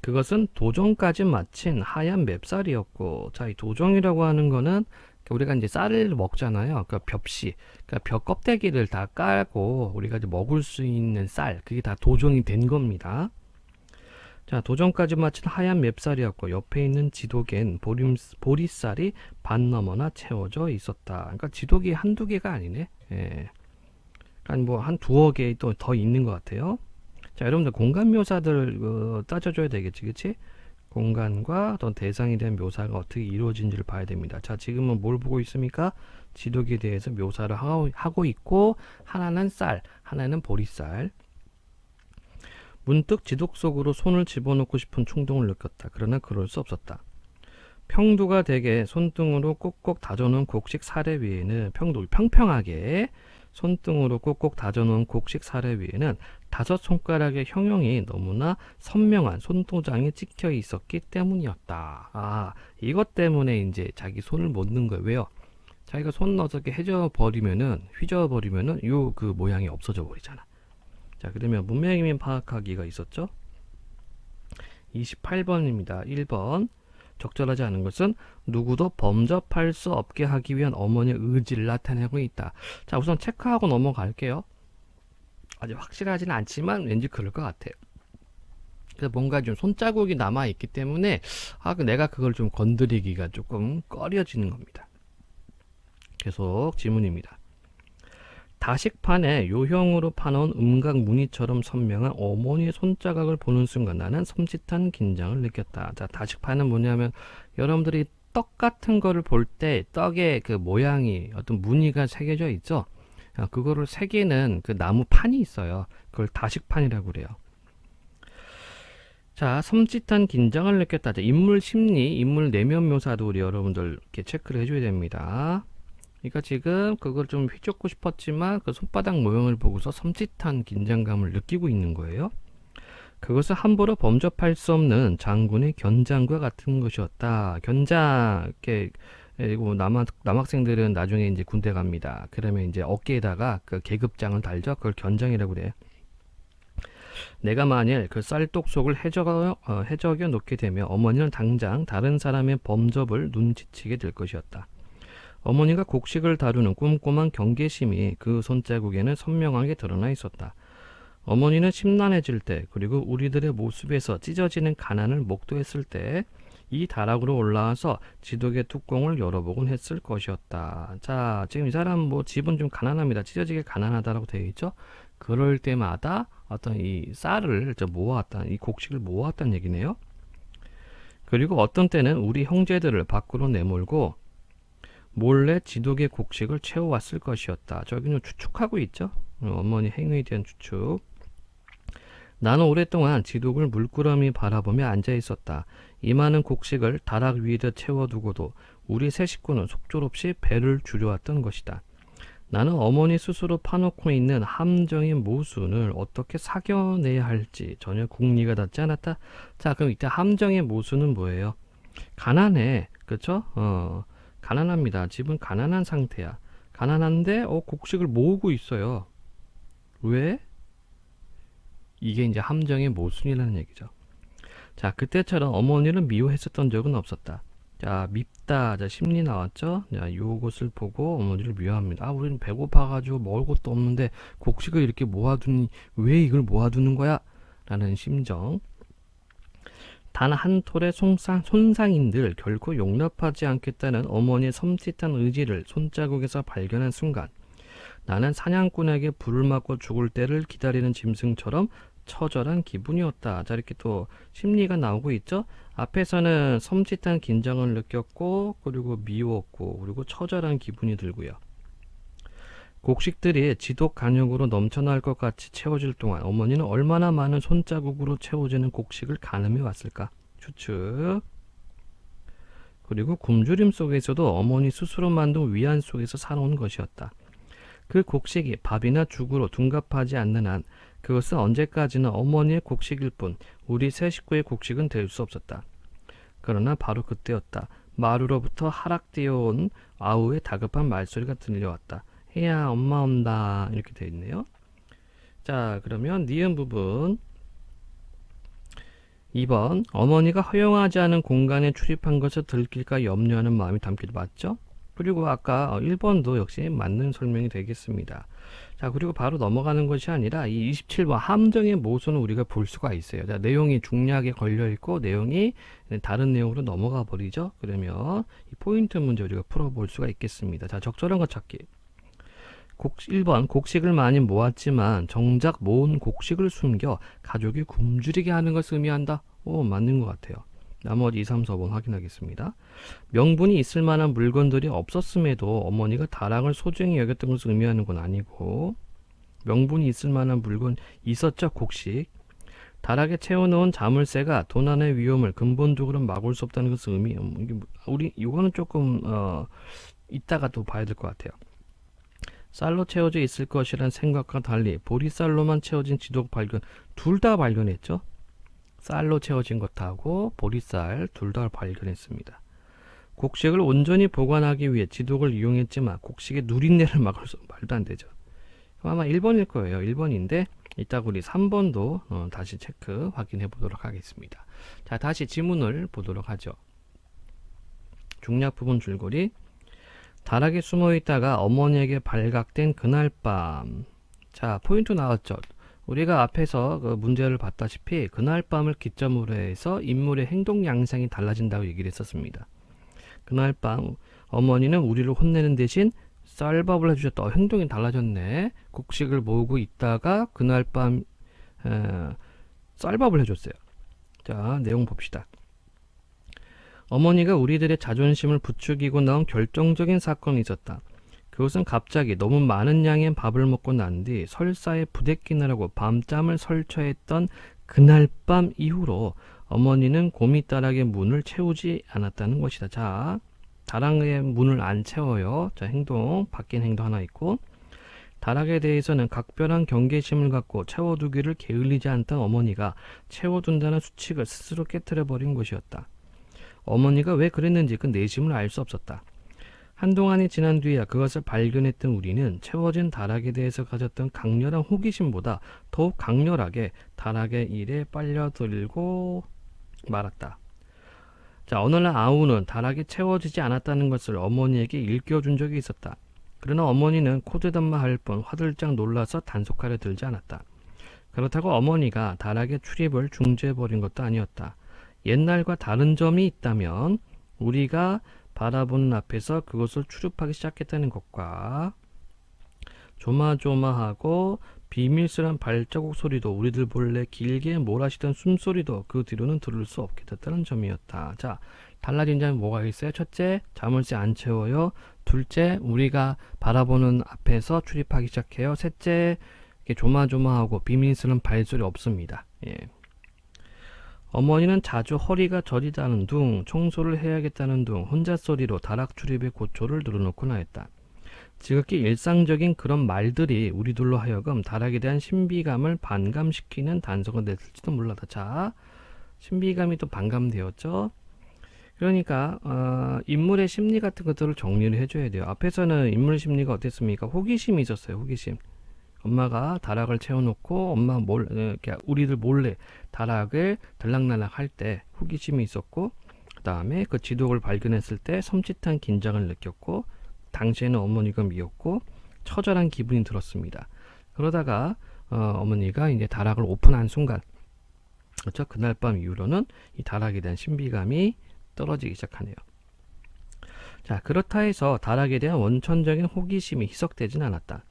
그것은 도정까지 마친 하얀 맵쌀이었고, 자, 이 도정이라고 하는 거는 우리가 이제 쌀을 먹잖아요. 그러니까 벽시, 그러니까 벽 껍데기를 다 깔고 우리가 이제 먹을 수 있는 쌀, 그게 다 도정이 된 겁니다. 자, 도정까지 마친 하얀 맵쌀이었고 옆에 있는 지도개는 보리쌀이 반 넘어나 채워져 있었다. 그러니까 지도개 한두 개가 아니네. 예. 그러니까 뭐 한 두어 개 또 더 있는 것 같아요. 자, 여러분들 공간 묘사들 따져줘야 되겠지, 그치? 공간과 어떤 대상에 대한 묘사가 어떻게 이루어진지를 봐야 됩니다. 자, 지금은 뭘 보고 있습니까? 지도기에 대해서 묘사를 하고 있고, 하나는 쌀, 하나는 보리쌀. 문득 지독 속으로 손을 집어넣고 싶은 충동을 느꼈다. 그러나 그럴 수 없었다. 평두가 되게 손등으로 꼭꼭 다져놓은 곡식 사례 위에는 평평하게 손등으로 꼭꼭 다져놓은 곡식 사례 위에는 5손가락의 형형이 너무나 선명한 손도장이 찍혀 있었기 때문이었다. 이것 때문에 이제 자기 손을 못 넣은 거예요. 왜요? 자기가 손 넣어서 이렇게 휘저어버리면은 요 그 모양이 없어져 버리잖아. 자, 그러면 문명이민 파악하기가 있었죠? 28번입니다. 1번. 적절하지 않은 것은 누구도 범접할 수 없게 하기 위한 어머니의 의지를 나타내고 있다. 자, 우선 체크하고 넘어갈게요. 아직 확실하지는 않지만 왠지 그럴 것 같아요. 그래서 뭔가 좀 손자국이 남아있기 때문에 내가 그걸 좀 건드리기가 조금 꺼려지는 겁니다. 계속 지문입니다. 다식판에 요형으로 파놓은 음각 무늬처럼 선명한 어머니의 손자각을 보는 순간 나는 섬찟한 긴장을 느꼈다. 자, 다식판은 뭐냐면 여러분들이 떡 같은 거를 볼 때 떡의 그 모양이 어떤 무늬가 새겨져 있죠. 그거를 새기는 그 나무 판이 있어요. 그걸 다식판이라고 그래요. 자, 섬찟한 긴장을 느꼈다. 자, 인물 심리, 인물 내면 묘사도 우리 여러분들 이렇게 체크를 해줘야 됩니다. 그러니까 지금 그걸 좀 휘젓고 싶었지만 그 손바닥 모형을 보고서 섬찟한 긴장감을 느끼고 있는 거예요. 그것은 함부로 범접할 수 없는 장군의 견장과 같은 것이었다. 견장, 이렇게 남학생들은 나중에 이제 군대 갑니다. 그러면 이제 어깨에다가 그 계급장을 달죠. 그걸 견장이라고 그래요. 내가 만일 그 쌀독 속을 해적여 놓게 되면 어머니는 당장 다른 사람의 범접을 눈치채게 될 것이었다. 어머니가 곡식을 다루는 꼼꼼한 경계심이 그 손자국에는 선명하게 드러나 있었다. 어머니는 심란해질 때, 그리고 우리들의 모습에서 찢어지는 가난을 목도했을 때 이 다락으로 올라와서 지도개 뚜껑을 열어보곤 했을 것이었다. 자, 지금 이 사람 뭐 집은 좀 가난합니다. 찢어지게 가난하다라고 되어 있죠. 그럴 때마다 어떤 이 쌀을 모아왔다는, 이 곡식을 모아왔다는 얘기네요. 그리고 어떤 때는 우리 형제들을 밖으로 내몰고 몰래 지독의 곡식을 채워왔을 것이었다. 저기는 추측하고 있죠. 어머니 행위에 대한 추측. 나는 오랫동안 지독을 물끄러미 바라보며 앉아 있었다. 이 많은 곡식을 다락 위에다 채워두고도 우리 세 식구는 속절없이 배를 줄여왔던 것이다. 나는 어머니 스스로 파놓고 있는 함정의 모순을 어떻게 사겨내야 할지 전혀 궁리가 닿지 않았다. 자, 그럼 이때 함정의 모순은 뭐예요? 가난해. 그쵸? 가난합니다. 집은 가난한 상태야. 가난한데 곡식을 모으고 있어요. 왜? 이게 이제 함정의 모순이라는 얘기죠. 자, 그때처럼 어머니를 미워했었던 적은 없었다. 자, 밉다. 자, 심리 나왔죠? 자, 요것을 보고 어머니를 미워합니다. 우리는 배고파가지고 먹을 것도 없는데 곡식을 이렇게 모아두니 왜 이걸 모아두는 거야? 라는 심정. 단 한 톨의 손상인들 결코 용납하지 않겠다는 어머니의 섬찟한 의지를 손자국에서 발견한 순간 나는 사냥꾼에게 불을 맞고 죽을 때를 기다리는 짐승처럼 처절한 기분이었다. 자, 이렇게 또 심리가 나오고 있죠. 앞에서는 섬찟한 긴장을 느꼈고, 그리고 미웠고, 그리고 처절한 기분이 들고요. 곡식들이 지독 간욕으로 넘쳐날 것 같이 채워질 동안 어머니는 얼마나 많은 손자국으로 채워지는 곡식을 가늠해 왔을까? 추측. 그리고 굶주림 속에서도 어머니 스스로 만든 위안 속에서 살아온 것이었다. 그 곡식이 밥이나 죽으로 둔갑하지 않는 한 그것은 언제까지나 어머니의 곡식일 뿐 우리 세 식구의 곡식은 될 수 없었다. 그러나 바로 그때였다. 마루로부터 하락되어 온 아우의 다급한 말소리가 들려왔다. 혜야, 엄마 온다. 이렇게 되어 있네요. 자, 그러면 니은 부분 2번 어머니가 허용하지 않은 공간에 출입한 것을 들킬까 염려하는 마음이 담기도 맞죠? 그리고 아까 1번도 역시 맞는 설명이 되겠습니다. 자, 그리고 바로 넘어가는 것이 아니라 이 27번 함정의 모순을 우리가 볼 수가 있어요. 자, 내용이 중략에 걸려 있고 내용이 다른 내용으로 넘어가 버리죠. 그러면 이 포인트 문제 우리가 풀어볼 수가 있겠습니다. 자, 적절한 것 찾기. 1번 곡식을 많이 모았지만 정작 모은 곡식을 숨겨 가족이 굶주리게 하는 것을 의미한다. 오, 맞는 것 같아요. 나머지 2, 3, 4번 확인하겠습니다. 명분이 있을 만한 물건들이 없었음에도 어머니가 다락을 소중히 여겼던 것을 의미하는 건 아니고, 명분이 있을 만한 물건 있었죠. 곡식. 다락에 채워놓은 자물쇠가 도난의 위험을 근본적으로 막을 수 없다는 것을 이거는 조금 이따가 또 봐야 될 것 같아요. 쌀로 채워져 있을 것이란 생각과 달리 보리쌀로만 채워진 지독 발견, 둘 다 발견했죠. 쌀로 채워진 것하고 보리쌀 둘 다 발견했습니다. 곡식을 온전히 보관하기 위해 지독을 이용했지만 곡식의 누린내를 막을 수 말도 안 되죠. 아마 1번일 거예요. 1번인데 이따가 우리 3번도 다시 체크 확인해 보도록 하겠습니다. 자, 다시 지문을 보도록 하죠. 중략 부분 줄거리. 다락에 숨어 있다가 어머니에게 발각된 그날 밤. 자, 포인트 나왔죠. 우리가 앞에서 그 문제를 봤다시피 그날 밤을 기점으로 해서 인물의 행동 양상이 달라진다고 얘기를 했었습니다. 그날 밤 어머니는 우리를 혼내는 대신 쌀밥을 해주셨다. 행동이 달라졌네. 곡식을 모으고 있다가 그날 밤 쌀밥을 해줬어요. 자, 내용 봅시다. 어머니가 우리들의 자존심을 부추기고 나온 결정적인 사건이 있었다. 그것은 갑자기 너무 많은 양의 밥을 먹고 난 뒤 설사에 부대끼느라고 밤잠을 설쳐했던 그날 밤 이후로 어머니는 고미다락의 문을 채우지 않았다는 것이다. 자, 다락의 문을 안 채워요. 자, 바뀐 행동 하나 있고, 다락에 대해서는 각별한 경계심을 갖고 채워두기를 게을리지 않던 어머니가 채워둔다는 수칙을 스스로 깨트려버린 것이었다. 어머니가 왜 그랬는지 그 내심을 알 수 없었다. 한동안이 지난 뒤에야 그것을 발견했던 우리는 채워진 다락에 대해서 가졌던 강렬한 호기심보다 더욱 강렬하게 다락의 일에 빨려들고 말았다. 자, 어느 날 아우는 다락이 채워지지 않았다는 것을 어머니에게 일깨워준 적이 있었다. 그러나 어머니는 코드담만 할 뿐 화들짝 놀라서 단속하려 들지 않았다. 그렇다고 어머니가 다락의 출입을 중지해버린 것도 아니었다. 옛날과 다른 점이 있다면 우리가 바라보는 앞에서 그것을 출입하기 시작했다는 것과 조마조마하고 비밀스러운 발자국 소리도 우리들 몰래 길게 몰아쉬던 숨소리도 그 뒤로는 들을 수 없게 됐다는 점이었다. 자, 달라진 점이 뭐가 있어요? 첫째, 자물쇠 안 채워요. 둘째, 우리가 바라보는 앞에서 출입하기 시작해요. 셋째, 조마조마하고 비밀스러운 발소리 없습니다. 예. 어머니는 자주 허리가 저리다는 둥, 청소를 해야겠다는 둥, 혼잣소리로 다락 출입의 고초를 늘어놓곤 하였다. 지극히 일상적인 그런 말들이 우리들로 하여금 다락에 대한 신비감을 반감시키는 단서가 됐을지도 몰라다. 자, 신비감이 또 반감되었죠. 그러니까 인물의 심리 같은 것들을 정리를 해줘야 돼요. 앞에서는 인물 심리가 어땠습니까? 호기심이 있었어요. 호기심. 엄마가 다락을 채워놓고 우리들 몰래 다락을 들락날락 할 때 호기심이 있었고, 그 다음에 그 지독을 발견했을 때 섬찟한 긴장을 느꼈고, 당시에는 어머니가 미웠고 처절한 기분이 들었습니다. 그러다가 어머니가 이제 다락을 오픈한 순간, 그렇죠? 그날 밤 이후로는 이 다락에 대한 신비감이 떨어지기 시작하네요. 자, 그렇다 해서 다락에 대한 원천적인 호기심이 희석되진 않았다.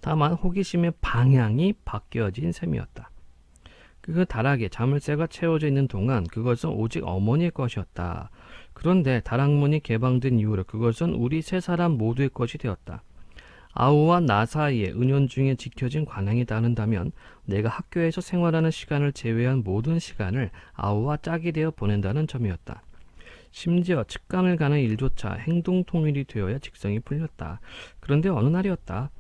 다만 호기심의 방향이 바뀌어진 셈이었다. 그 다락에 자물쇠가 채워져 있는 동안 그것은 오직 어머니의 것이었다. 그런데 다락문이 개방된 이후로 그것은 우리 세 사람 모두의 것이 되었다. 아우와 나 사이에 은연중에 지켜진 관행이 따른다면 내가 학교에서 생활하는 시간을 제외한 모든 시간을 아우와 짝이 되어 보낸다는 점이었다. 심지어 측간을 가는 일조차 행동통일이 되어야 직성이 풀렸다. 그런데 어느 날이었다.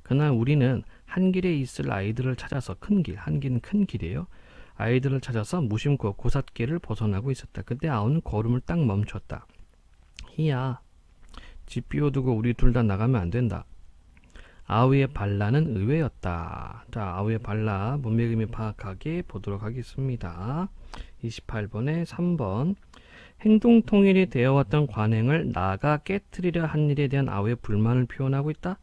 그날 우리는 한 길에 있을 아이들을 찾아서 큰 길, 한 길은 큰 길이에요. 아이들을 찾아서 무심코 고삿길을 벗어나고 있었다. 그때 아우는 걸음을 딱 멈췄다. 희야, 집 비워두고 우리 둘 다 나가면 안 된다. 아우의 반란은 의외였다. 자, 아우의 반란, 문맥의미 파악하기 보도록 하겠습니다. 28번에 3번. 행동통일이 되어왔던 관행을 나가 깨트리려 한 일에 대한 아우의 불만을 표현하고 있다.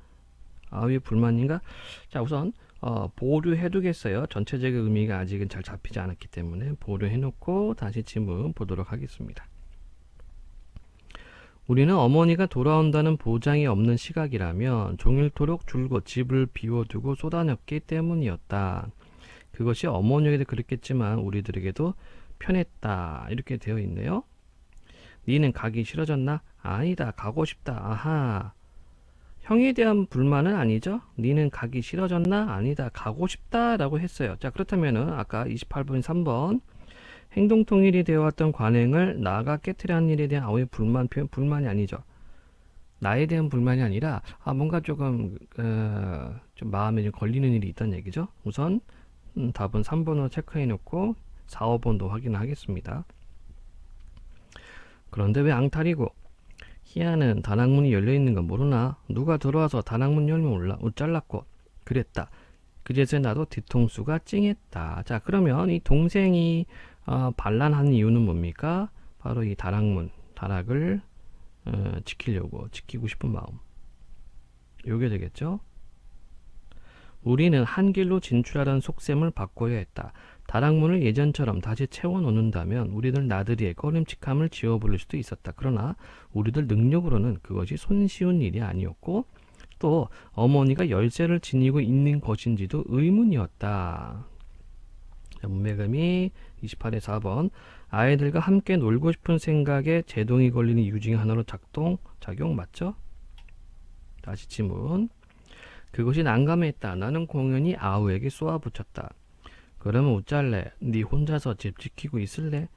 아우의 불만인가? 자, 우선 보류해두겠어요. 전체적인 의미가 아직은 잘 잡히지 않았기 때문에 보류해놓고 다시 지문 보도록 하겠습니다. 우리는 어머니가 돌아온다는 보장이 없는 시각이라면 종일토록 줄곧 집을 비워두고 쏟아냈기 때문이었다. 그것이 어머니에게도 그랬겠지만 우리들에게도 편했다. 이렇게 되어 있네요. 니는 가기 싫어졌나? 아니다. 가고 싶다. 아하. 형에 대한 불만은 아니죠? 니는 가기 싫어졌나? 아니다. 가고 싶다. 라고 했어요. 자, 그렇다면은 아까 28번 3번 행동통일이 되어왔던 관행을 나가 깨트려 한 일에 대한 아우의 불만 표현, 불만이 아니죠. 나에 대한 불만이 아니라 뭔가 조금 좀 마음에 좀 걸리는 일이 있다는 얘기죠. 우선 답은 3번으로 체크해 놓고 4, 5번도 확인하겠습니다. 그런데 왜 앙탈이고? 희야는 다락문이 열려있는 건 모르나? 누가 들어와서 다락문 열면 잘랐고 그랬다. 그제서야 나도 뒤통수가 찡했다. 자, 그러면 이 동생이 반란한 이유는 뭡니까? 바로 이 다락을 지키고 싶은 마음. 요게 되겠죠? 우리는 한 길로 진출하라는 속셈을 바꿔야 했다. 다락문을 예전처럼 다시 채워놓는다면 우리들 나들이의 꺼림칙함을 지워버릴 수도 있었다. 그러나 우리들 능력으로는 그것이 손쉬운 일이 아니었고 또 어머니가 열쇠를 지니고 있는 것인지도 의문이었다. 문맥음이 28의 4번. 아이들과 함께 놀고 싶은 생각에 제동이 걸리는 이유 중에 하나로 작용 맞죠? 다시 지문. 그것이 난감했다. 나는 공연히 아우에게 쏘아붙였다. 그러면 어쩔래? 네 혼자서 집 지키고 있을래?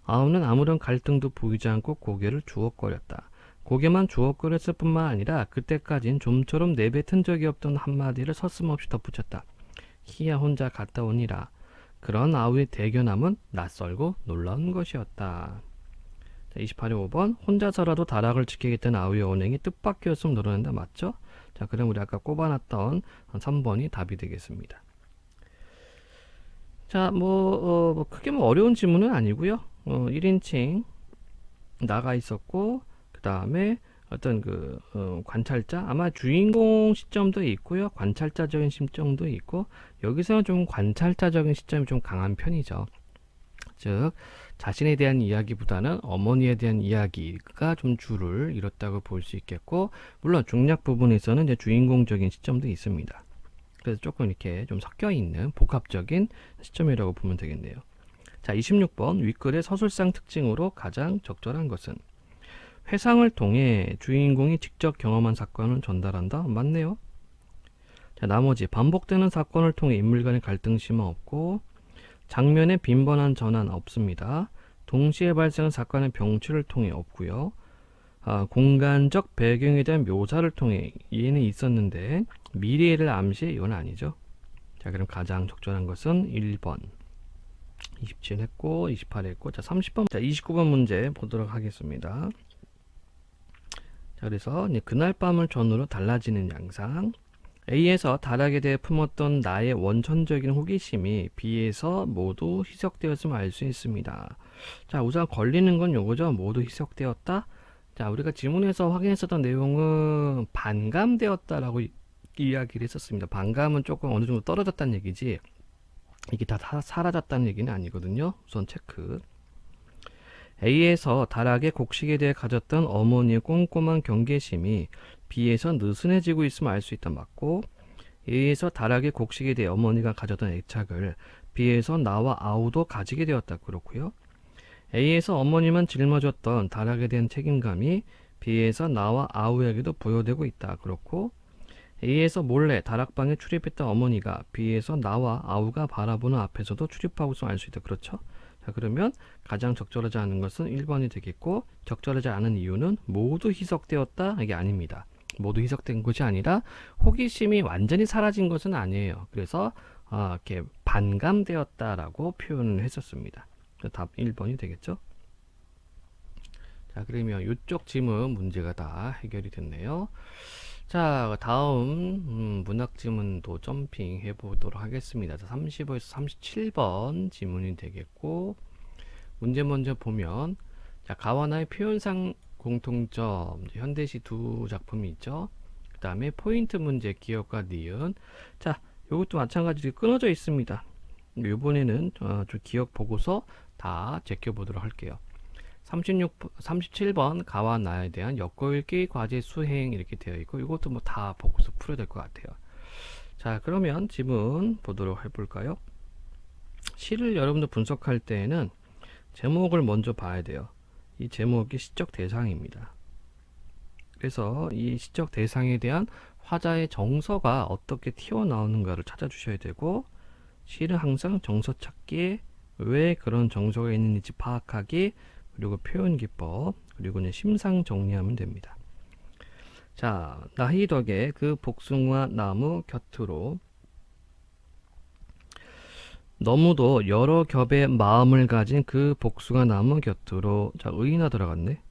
아우는 아무런 갈등도 보이지 않고 고개를 주걱거렸다. 고개만 주걱거렸을 뿐만 아니라 그때까진 좀처럼 내뱉은 적이 없던 한마디를 서슴없이 덧붙였다. 희야 혼자 갔다 오니라. 그런 아우의 대견함은 낯설고 놀라운 것이었다. 28의 5번. 혼자서라도 다락을 지키겠다는 아우의 언행이 뜻밖이었으면 늘어난다. 맞죠? 자, 그럼 우리 아까 꼽아놨던 3번이 답이 되겠습니다. 자, 크게 어려운 지문은 아니고요. 1인칭 나가 있었고, 그 다음에 어떤 관찰자, 아마 주인공 시점도 있고요. 관찰자적인 시점도 있고, 여기서는 좀 관찰자적인 시점이 좀 강한 편이죠. 즉, 자신에 대한 이야기보다는 어머니에 대한 이야기가 좀 줄을 이뤘다고 볼 수 있겠고, 물론 중략 부분에서는 이제 주인공적인 시점도 있습니다. 그래서 조금 이렇게 좀 섞여 있는 복합적인 시점이라고 보면 되겠네요. 자, 26번 윗글의 서술상 특징으로 가장 적절한 것은 회상을 통해 주인공이 직접 경험한 사건을 전달한다. 맞네요. 자, 나머지 반복되는 사건을 통해 인물 간의 갈등 심화 없고 장면의 빈번한 전환 없습니다. 동시에 발생한 사건의 병치를 통해 없고요. 공간적 배경에 대한 묘사를 통해 얘는 있었는데 미래를 암시해 이건 아니죠. 자, 그럼 가장 적절한 것은 1번. 27 했고 28 했고 자 30번 자 29번 문제 보도록 하겠습니다. 자, 그래서 이제 그날 밤을 전후로 달라지는 양상. A에서 다락에 대해 품었던 나의 원천적인 호기심이 B에서 모두 희석되었음을 알 수 있습니다. 자, 우선 걸리는 건 요거죠. 모두 희석되었다. 자, 우리가 지문에서 확인했었던 내용은 반감되었다라고 이야기를 했었습니다. 반감은 조금 어느 정도 떨어졌다는 얘기지 이게 다 사라졌다는 얘기는 아니거든요. 우선 체크. A에서 다락의 곡식에 대해 가졌던 어머니의 꼼꼼한 경계심이 B에서 느슨해지고 있음을 알 수 있다. 맞고 A에서 다락의 곡식에 대해 어머니가 가졌던 애착을 B에서 나와 아우도 가지게 되었다. 그렇고요. A에서 어머니만 짊어졌던 다락에 대한 책임감이 B에서 나와 아우에게도 부여되고 있다. 그렇고 A에서 몰래 다락방에 출입했던 어머니가 B에서 나와 아우가 바라보는 앞에서도 출입하고서 알 수 있다. 그렇죠? 자, 그러면 가장 적절하지 않은 것은 1번이 되겠고, 적절하지 않은 이유는 모두 희석되었다. 이게 아닙니다. 모두 희석된 것이 아니라 호기심이 완전히 사라진 것은 아니에요. 그래서 이렇게 반감되었다라고 표현을 했었습니다. 답 1번이 되겠죠? 자, 그러면 이쪽 지문 문제가 다 해결이 됐네요. 자, 다음 문학 지문도 점핑 해보도록 하겠습니다. 35에서 37번 지문이 되겠고, 문제 먼저 보면, 자, 가와나의 표현상 공통점, 현대시 두 작품이 있죠. 그 다음에 포인트 문제, 기억과 니은. 자, 이것도 마찬가지로 끊어져 있습니다. 이번에는 좀 기억 보고서 다 제껴보도록 할게요. 37번 가와 나에 대한 엮어읽기 과제 수행 이렇게 되어 있고, 이것도 뭐 다 보고서 풀어야 될 것 같아요. 자, 그러면 지문 보도록 해볼까요? 시를 여러분들 분석할 때에는 제목을 먼저 봐야 돼요. 이 제목이 시적 대상입니다. 그래서 이 시적 대상에 대한 화자의 정서가 어떻게 튀어나오는가를 찾아주셔야 되고, 시는 항상 정서 찾기, 왜 그런 정서가 있는지 파악하기, 그리고 표현 기법, 그리고 이제 심상 정리하면 됩니다. 자, 나희 덕에 그 복숭아 나무 곁으로 너무도 여러 겹의 마음을 가진 그 복숭아 나무 곁으로. 자, 의인화 들어갔네.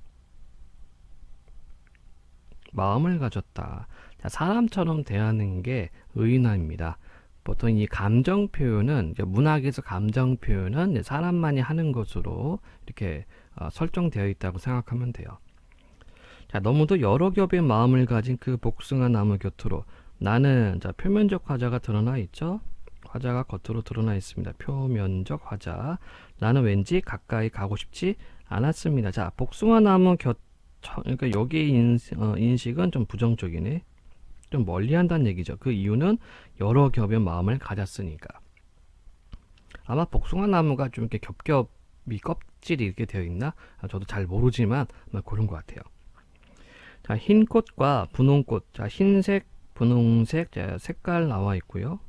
마음을 가졌다. 자, 사람처럼 대하는 게 의인화입니다. 보통 이 감정 표현은, 문학에서 감정 표현은 사람만이 하는 것으로 이렇게 설정되어 있다고 생각하면 돼요. 자, 너무도 여러 겹의 마음을 가진 그 복숭아 나무 곁으로. 나는, 자, 표면적 화자가 드러나 있죠. 화자가 겉으로 드러나 있습니다. 표면적 화자. 나는 왠지 가까이 가고 싶지 않았습니다. 자, 복숭아 나무 그러니까 여기 인식은 좀 부정적이네. 좀 멀리 한다는 얘기죠. 그 이유는 여러 겹의 마음을 가졌으니까. 아마 복숭아 나무가 좀 이렇게 겹겹이 껍질이 이렇게 되어 있나? 저도 잘 모르지만 아마 그런 것 같아요. 자, 흰 꽃과 분홍 꽃. 자, 흰색, 분홍색, 자, 색깔 나와 있고요.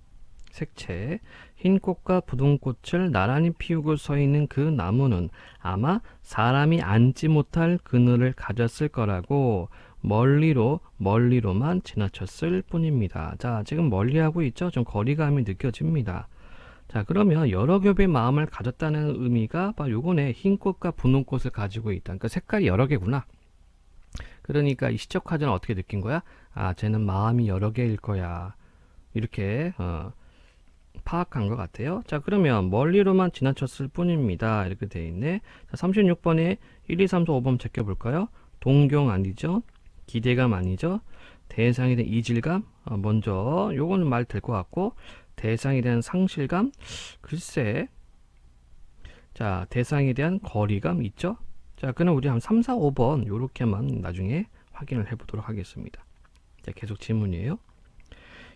색채. 흰 꽃과 분홍 꽃을 나란히 피우고 서 있는 그 나무는 아마 사람이 앉지 못할 그늘을 가졌을 거라고 멀리로만 지나쳤을 뿐입니다. 자, 지금 멀리하고 있죠? 좀 거리감이 느껴집니다. 자, 그러면 여러 겹의 마음을 가졌다는 의미가 바로 요거네. 흰 꽃과 분홍 꽃을 가지고 있다. 그러니까 색깔이 여러 개구나. 그러니까 이 시적 화자는 어떻게 느낀 거야? 아, 쟤는 마음이 여러 개일 거야. 이렇게 파악한 것 같아요. 자, 그러면 멀리로만 지나쳤을 뿐입니다. 이렇게 돼 있네. 자, 36번에 1, 2, 3, 4, 5번 제껴볼까요? 동경 아니죠? 기대감 아니죠? 대상에 대한 이질감? 먼저 요거는 말 될 것 같고, 대상에 대한 상실감? 글쎄. 자, 대상에 대한 거리감 있죠? 자, 그럼 우리 한 3, 4, 5번 요렇게만 나중에 확인을 해보도록 하겠습니다. 자, 계속 질문이에요.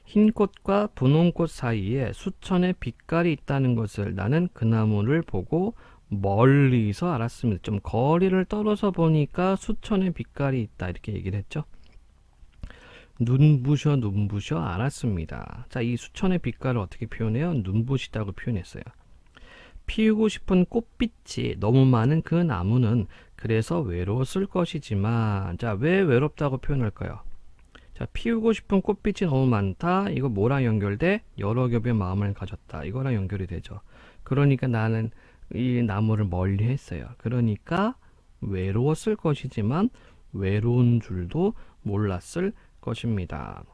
흰 꽃과 분홍 꽃 사이에 수천의 빛깔이 있다는 것을 나는 그 나무를 보고 멀리서 알았습니다. 좀 거리를 떨어져 보니까 수천의 빛깔이 있다. 이렇게 얘기를 했죠. 눈부셔 알았습니다. 자, 이 수천의 빛깔을 어떻게 표현해요? 눈부시다고 표현했어요. 피우고 싶은 꽃빛이 너무 많은 그 나무는 그래서 외로웠을 것이지만, 자, 왜 외롭다고 표현할까요? 자, 피우고 싶은 꽃빛이 너무 많다. 이거 뭐랑 연결돼? 여러 겹의 마음을 가졌다. 이거랑 연결이 되죠. 그러니까 나는 이 나무를 멀리 했어요. 그러니까 외로웠을 것이지만 외로운 줄도 몰랐을 것입니다.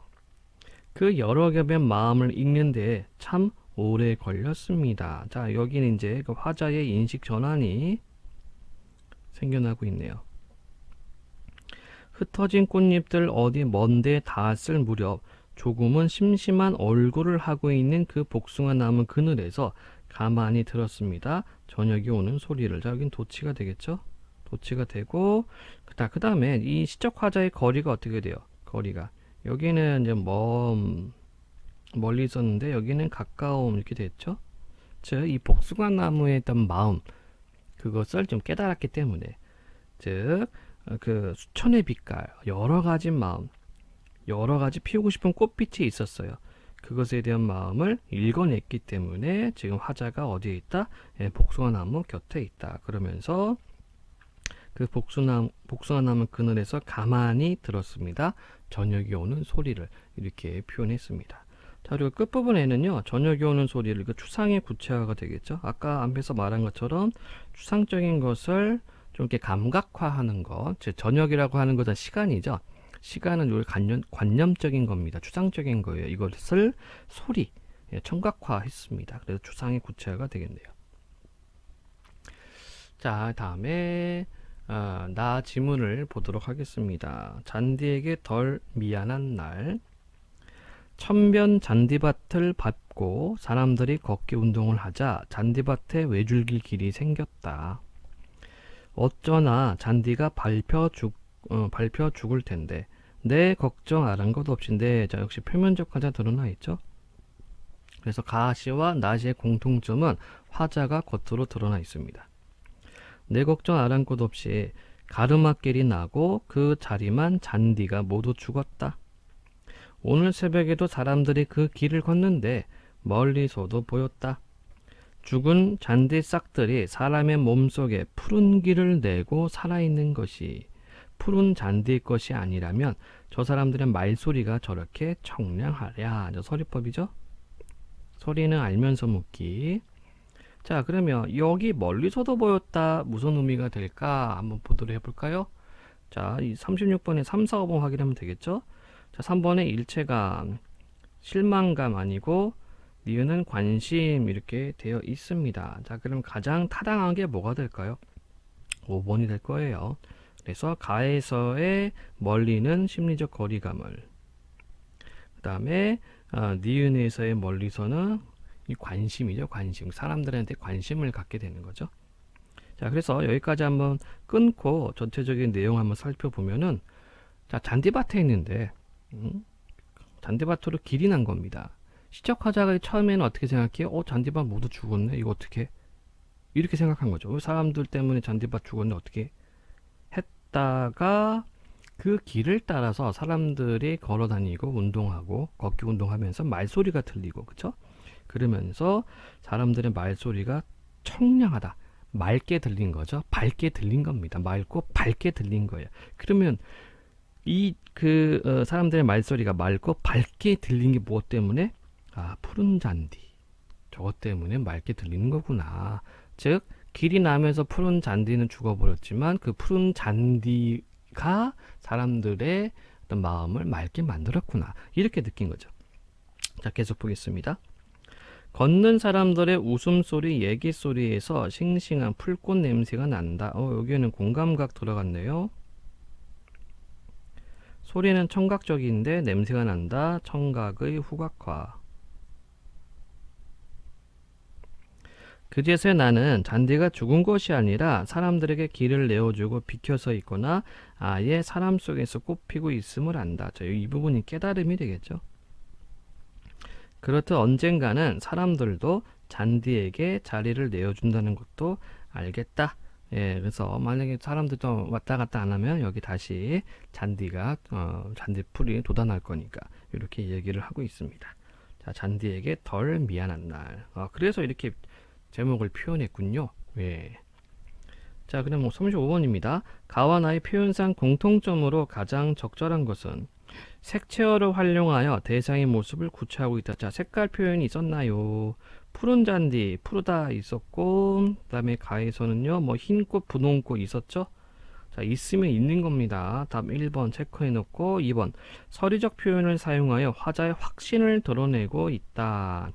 그 여러 겹의 마음을 읽는데 참 오래 걸렸습니다. 자, 여기는 이제 그 화자의 인식 전환이 생겨나고 있네요. 흩어진 꽃잎들 어디 먼데 닿았을 무렵 조금은 심심한 얼굴을 하고 있는 그 복숭아 나무 그늘에서 가만히 들었습니다. 저녁이 오는 소리를. 자, 여긴 도치가 되겠죠? 도치가 되고, 그 다음에 이 시적 화자의 거리가 어떻게 돼요? 거리가. 여기는 이제 멀리 있었는데 여기는 가까움 이렇게 됐죠. 즉 이 복숭아 나무에 있던 마음 그것을 좀 깨달았기 때문에 즉 그 수천의 빛깔 여러 가지 마음 여러 가지 피우고 싶은 꽃빛이 있었어요. 그것에 대한 마음을 읽어냈기 때문에 지금 화자가 어디에 있다? 예, 복숭아 나무 곁에 있다. 그러면서 그 복숭아 나무 그늘에서 가만히 들었습니다. 저녁이 오는 소리를 이렇게 표현했습니다. 자, 그리고 끝부분에는요, 저녁이 오는 소리를 그 추상의 구체화가 되겠죠. 아까 앞에서 말한 것처럼 추상적인 것을 좀 이렇게 감각화하는 것, 즉 저녁이라고 하는 것은 시간이죠. 시간은 요 관념적인 겁니다. 추상적인 거예요. 이것을 소리, 예, 청각화했습니다. 그래서 추상의 구체화가 되겠네요. 자, 다음에 나 지문을 보도록 하겠습니다. 잔디에게 덜 미안한 날. 천변 잔디밭을 밟고 사람들이 걷기 운동을 하자 잔디밭에 외줄길 길이 생겼다. 어쩌나 잔디가 밟혀 죽을 텐데 내 걱정 안 것 없인데 자 역시 표면적 화자 드러나 있죠. 그래서 가시와 나시의 공통점은 화자가 겉으로 드러나 있습니다. 내 걱정 안 것 없이 가르마길이 나고 그 자리만 잔디가 모두 죽었다. 오늘 새벽에도 사람들이 그 길을 걷는데 멀리서도 보였다. 죽은 잔디 싹들이 사람의 몸속에 푸른 길을 내고 살아있는 것이 푸른 잔디의 것이 아니라면 저 사람들의 말소리가 저렇게 청량하랴. 저 서리법이죠. 소리는 알면서 묻기. 자, 그러면 여기 멀리서도 보였다. 무슨 의미가 될까? 한번 보도록 해볼까요? 자, 이 36번에 3, 4, 5번 확인하면 되겠죠? 자, 3번에 일체감, 실망감 아니고 니은은 관심 이렇게 되어 있습니다. 자, 그럼 가장 타당한 게 뭐가 될까요? 5번이 될 거예요. 그래서 가에서의 멀리는 심리적 거리감을, 그 다음에 니은에서의 멀리서는 이 관심이죠. 관심. 사람들한테 관심을 갖게 되는 거죠. 자, 그래서 여기까지 한번 끊고 전체적인 내용 한번 살펴보면은 자, 잔디밭에 있는데 잔디밭으로 길이 난 겁니다. 시적화자가 처음에는 어떻게 생각해요? 잔디밭 모두 죽었네. 이거 어떻게? 이렇게 생각한 거죠. 사람들 때문에 잔디밭 죽었네. 어떻게? 했다가 그 길을 따라서 사람들이 걸어 다니고 운동하고 걷기 운동하면서 말소리가 들리고 그쵸? 그러면서 사람들의 말소리가 청량하다. 맑게 들린 거죠. 밝게 들린 겁니다. 맑고 밝게 들린 거예요. 그러면 사람들의 말소리가 맑고 밝게 들린 게 무엇 때문에? 푸른 잔디. 저것 때문에 맑게 들리는 거구나. 즉, 길이 나면서 푸른 잔디는 죽어버렸지만 그 푸른 잔디가 사람들의 어떤 마음을 맑게 만들었구나. 이렇게 느낀 거죠. 자, 계속 보겠습니다. 걷는 사람들의 웃음소리, 얘기소리에서 싱싱한 풀꽃 냄새가 난다. 여기에는 공감각 들어갔네요. 소리는 청각적인데 냄새가 난다. 청각의 후각화. 그제서야 나는 잔디가 죽은 것이 아니라 사람들에게 길을 내어주고 비켜서 있거나 아예 사람 속에서 꽃피고 있음을 안다. 이 부분이 깨달음이 되겠죠. 그렇듯 언젠가는 사람들도 잔디에게 자리를 내어준다는 것도 알겠다. 예, 그래서 만약에 사람들도 왔다 갔다 안 하면 여기 다시 잔디가 잔디풀이 돋아날 거니까 이렇게 얘기를 하고 있습니다. 자, 잔디에게 덜 미안한 날. 그래서 이렇게 제목을 표현했군요. 예. 자, 그럼 35번입니다. 가와 나의 표현상 공통점으로 가장 적절한 것은 색채어를 활용하여 대상의 모습을 구체하고 있다. 자, 색깔 표현이 있었나요? 푸른 잔디, 푸르다 있었고, 그 다음에 가에서는요, 뭐 흰꽃, 분홍꽃 있었죠? 자, 있으면 있는 겁니다. 답 1번 체크해 놓고 2번 서리적 표현을 사용하여 화자의 확신을 드러내고 있다.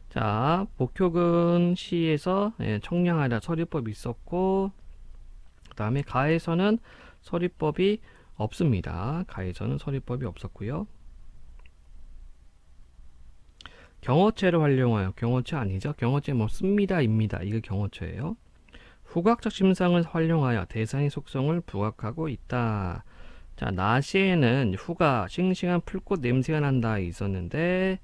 자, 복효근 시에서 청량하다 서리법이 있었고, 그 다음에 가에서는 서리법이 없습니다. 가에서는 서리법이 없었고요. 경어체를 활용하여, 경어체 아니죠? 경어체 뭐 씁니다, 입니다. 이게 경어체예요. 후각적 심상을 활용하여 대상의 속성을 부각하고 있다. 자, 나시에는 후가, 싱싱한 풀꽃 냄새가 난다 있었는데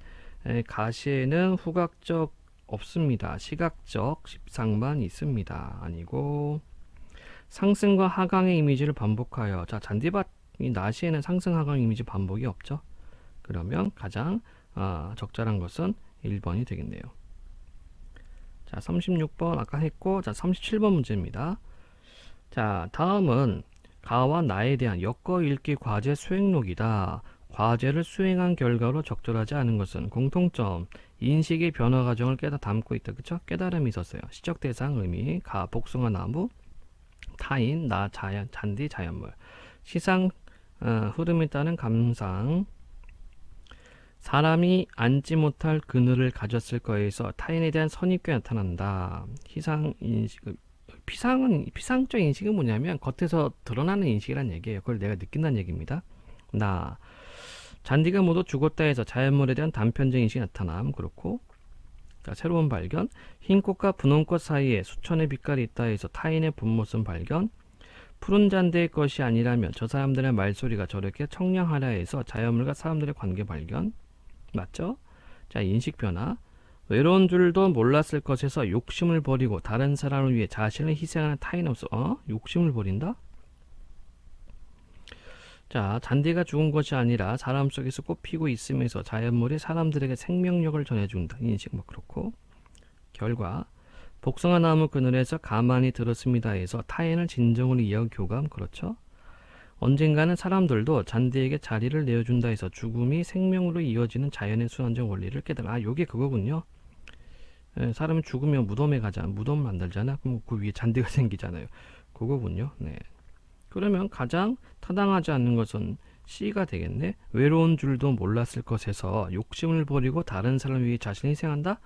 가시에는 후각적 없습니다. 시각적 십상만 있습니다. 아니고 상승과 하강의 이미지를 반복하여. 자, 잔디밭이 나시에는 상승 하강 이미지 반복이 없죠. 그러면 가장 적절한 것은 1번이 되겠네요. 자, 36번 아까 했고, 자, 37번 문제입니다. 자, 다음은 가와 나에 대한 엮어 읽기 과제 수행록이다. 과제를 수행한 결과로 적절하지 않은 것은 공통점, 인식의 변화 과정을 담고 있다. 그쵸? 깨달음이 있었어요. 시적 대상 의미, 가, 복숭아 나무, 타인, 나, 자연, 잔디, 자연물, 시상, 흐름에 따른 감상, 사람이 앉지 못할 그늘을 가졌을 거에서 타인에 대한 선입견이 나타난다. 희상 인식, 피상적 인식은 뭐냐면 겉에서 드러나는 인식이란 얘기예요. 그걸 내가 느낀다는 얘기입니다. 나, 잔디가 모두 죽었다 해서 자연물에 대한 단편적 인식이 나타남. 그렇고, 자, 새로운 발견, 흰 꽃과 분홍 꽃 사이에 수천의 빛깔이 있다 해서 타인의 본모습 발견, 푸른 잔디의 것이 아니라면 저 사람들의 말소리가 저렇게 청량하려 해서 자연물과 사람들의 관계 발견. 맞죠? 자, 인식 변화. 외로운 줄도 몰랐을 것에서 욕심을 버리고 다른 사람을 위해 자신을 희생하는 타인 없어. 욕심을 버린다? 자, 잔디가 죽은 것이 아니라 사람 속에서 꽃피고 있으면서 자연물이 사람들에게 생명력을 전해준다. 인식 뭐 그렇고. 결과 복숭아 나무 그늘에서 가만히 들었습니다 해서 타인을 진정으로 이해하고 교감. 그렇죠? 언젠가는 사람들도 잔디에게 자리를 내어준다 해서 죽음이 생명으로 이어지는 자연의 순환적 원리를 깨달아. 요게 그거군요. 사람이 죽으면 무덤에 가잖아. 무덤 만들잖아. 그럼 그 위에 잔디가 생기잖아요. 그거군요. 네. 그러면 가장 타당하지 않는 것은 C가 되겠네. 외로운 줄도 몰랐을 것에서 욕심을 버리고 다른 사람을 위해 자신을 희생한다.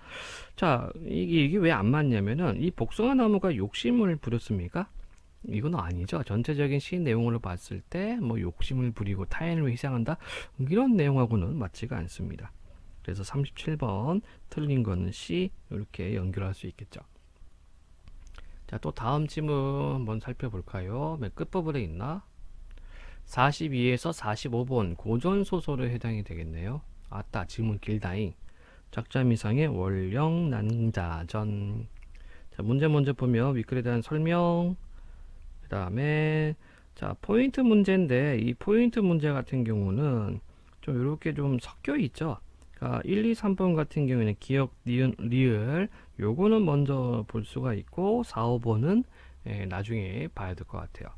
자, 이게 왜 안 맞냐면은 이 복숭아 나무가 욕심을 부렸습니까? 이건 아니죠. 전체적인 시 내용으로 봤을 때 뭐 욕심을 부리고 타인을 위해 희생한다. 이런 내용하고는 맞지가 않습니다. 그래서 37번 틀린 거는 C 이렇게 연결할 수 있겠죠. 자, 또 다음 지문 한번 살펴볼까요? 맨 끝부분에 있나? 42에서 45번 고전소설에 해당이 되겠네요. 아따, 지문 길다잉. 작자미상의 원령 난자전. 자, 문제 먼저 보면 윗글에 대한 설명, 그 다음에 자, 포인트 문제인데 이 포인트 문제 같은 경우는 좀 이렇게 좀 섞여 있죠. 1, 2, 3번 같은 경우에는 기억, 니은, 리을 요거는 먼저 볼 수가 있고 4, 5번은 나중에 봐야 될 것 같아요.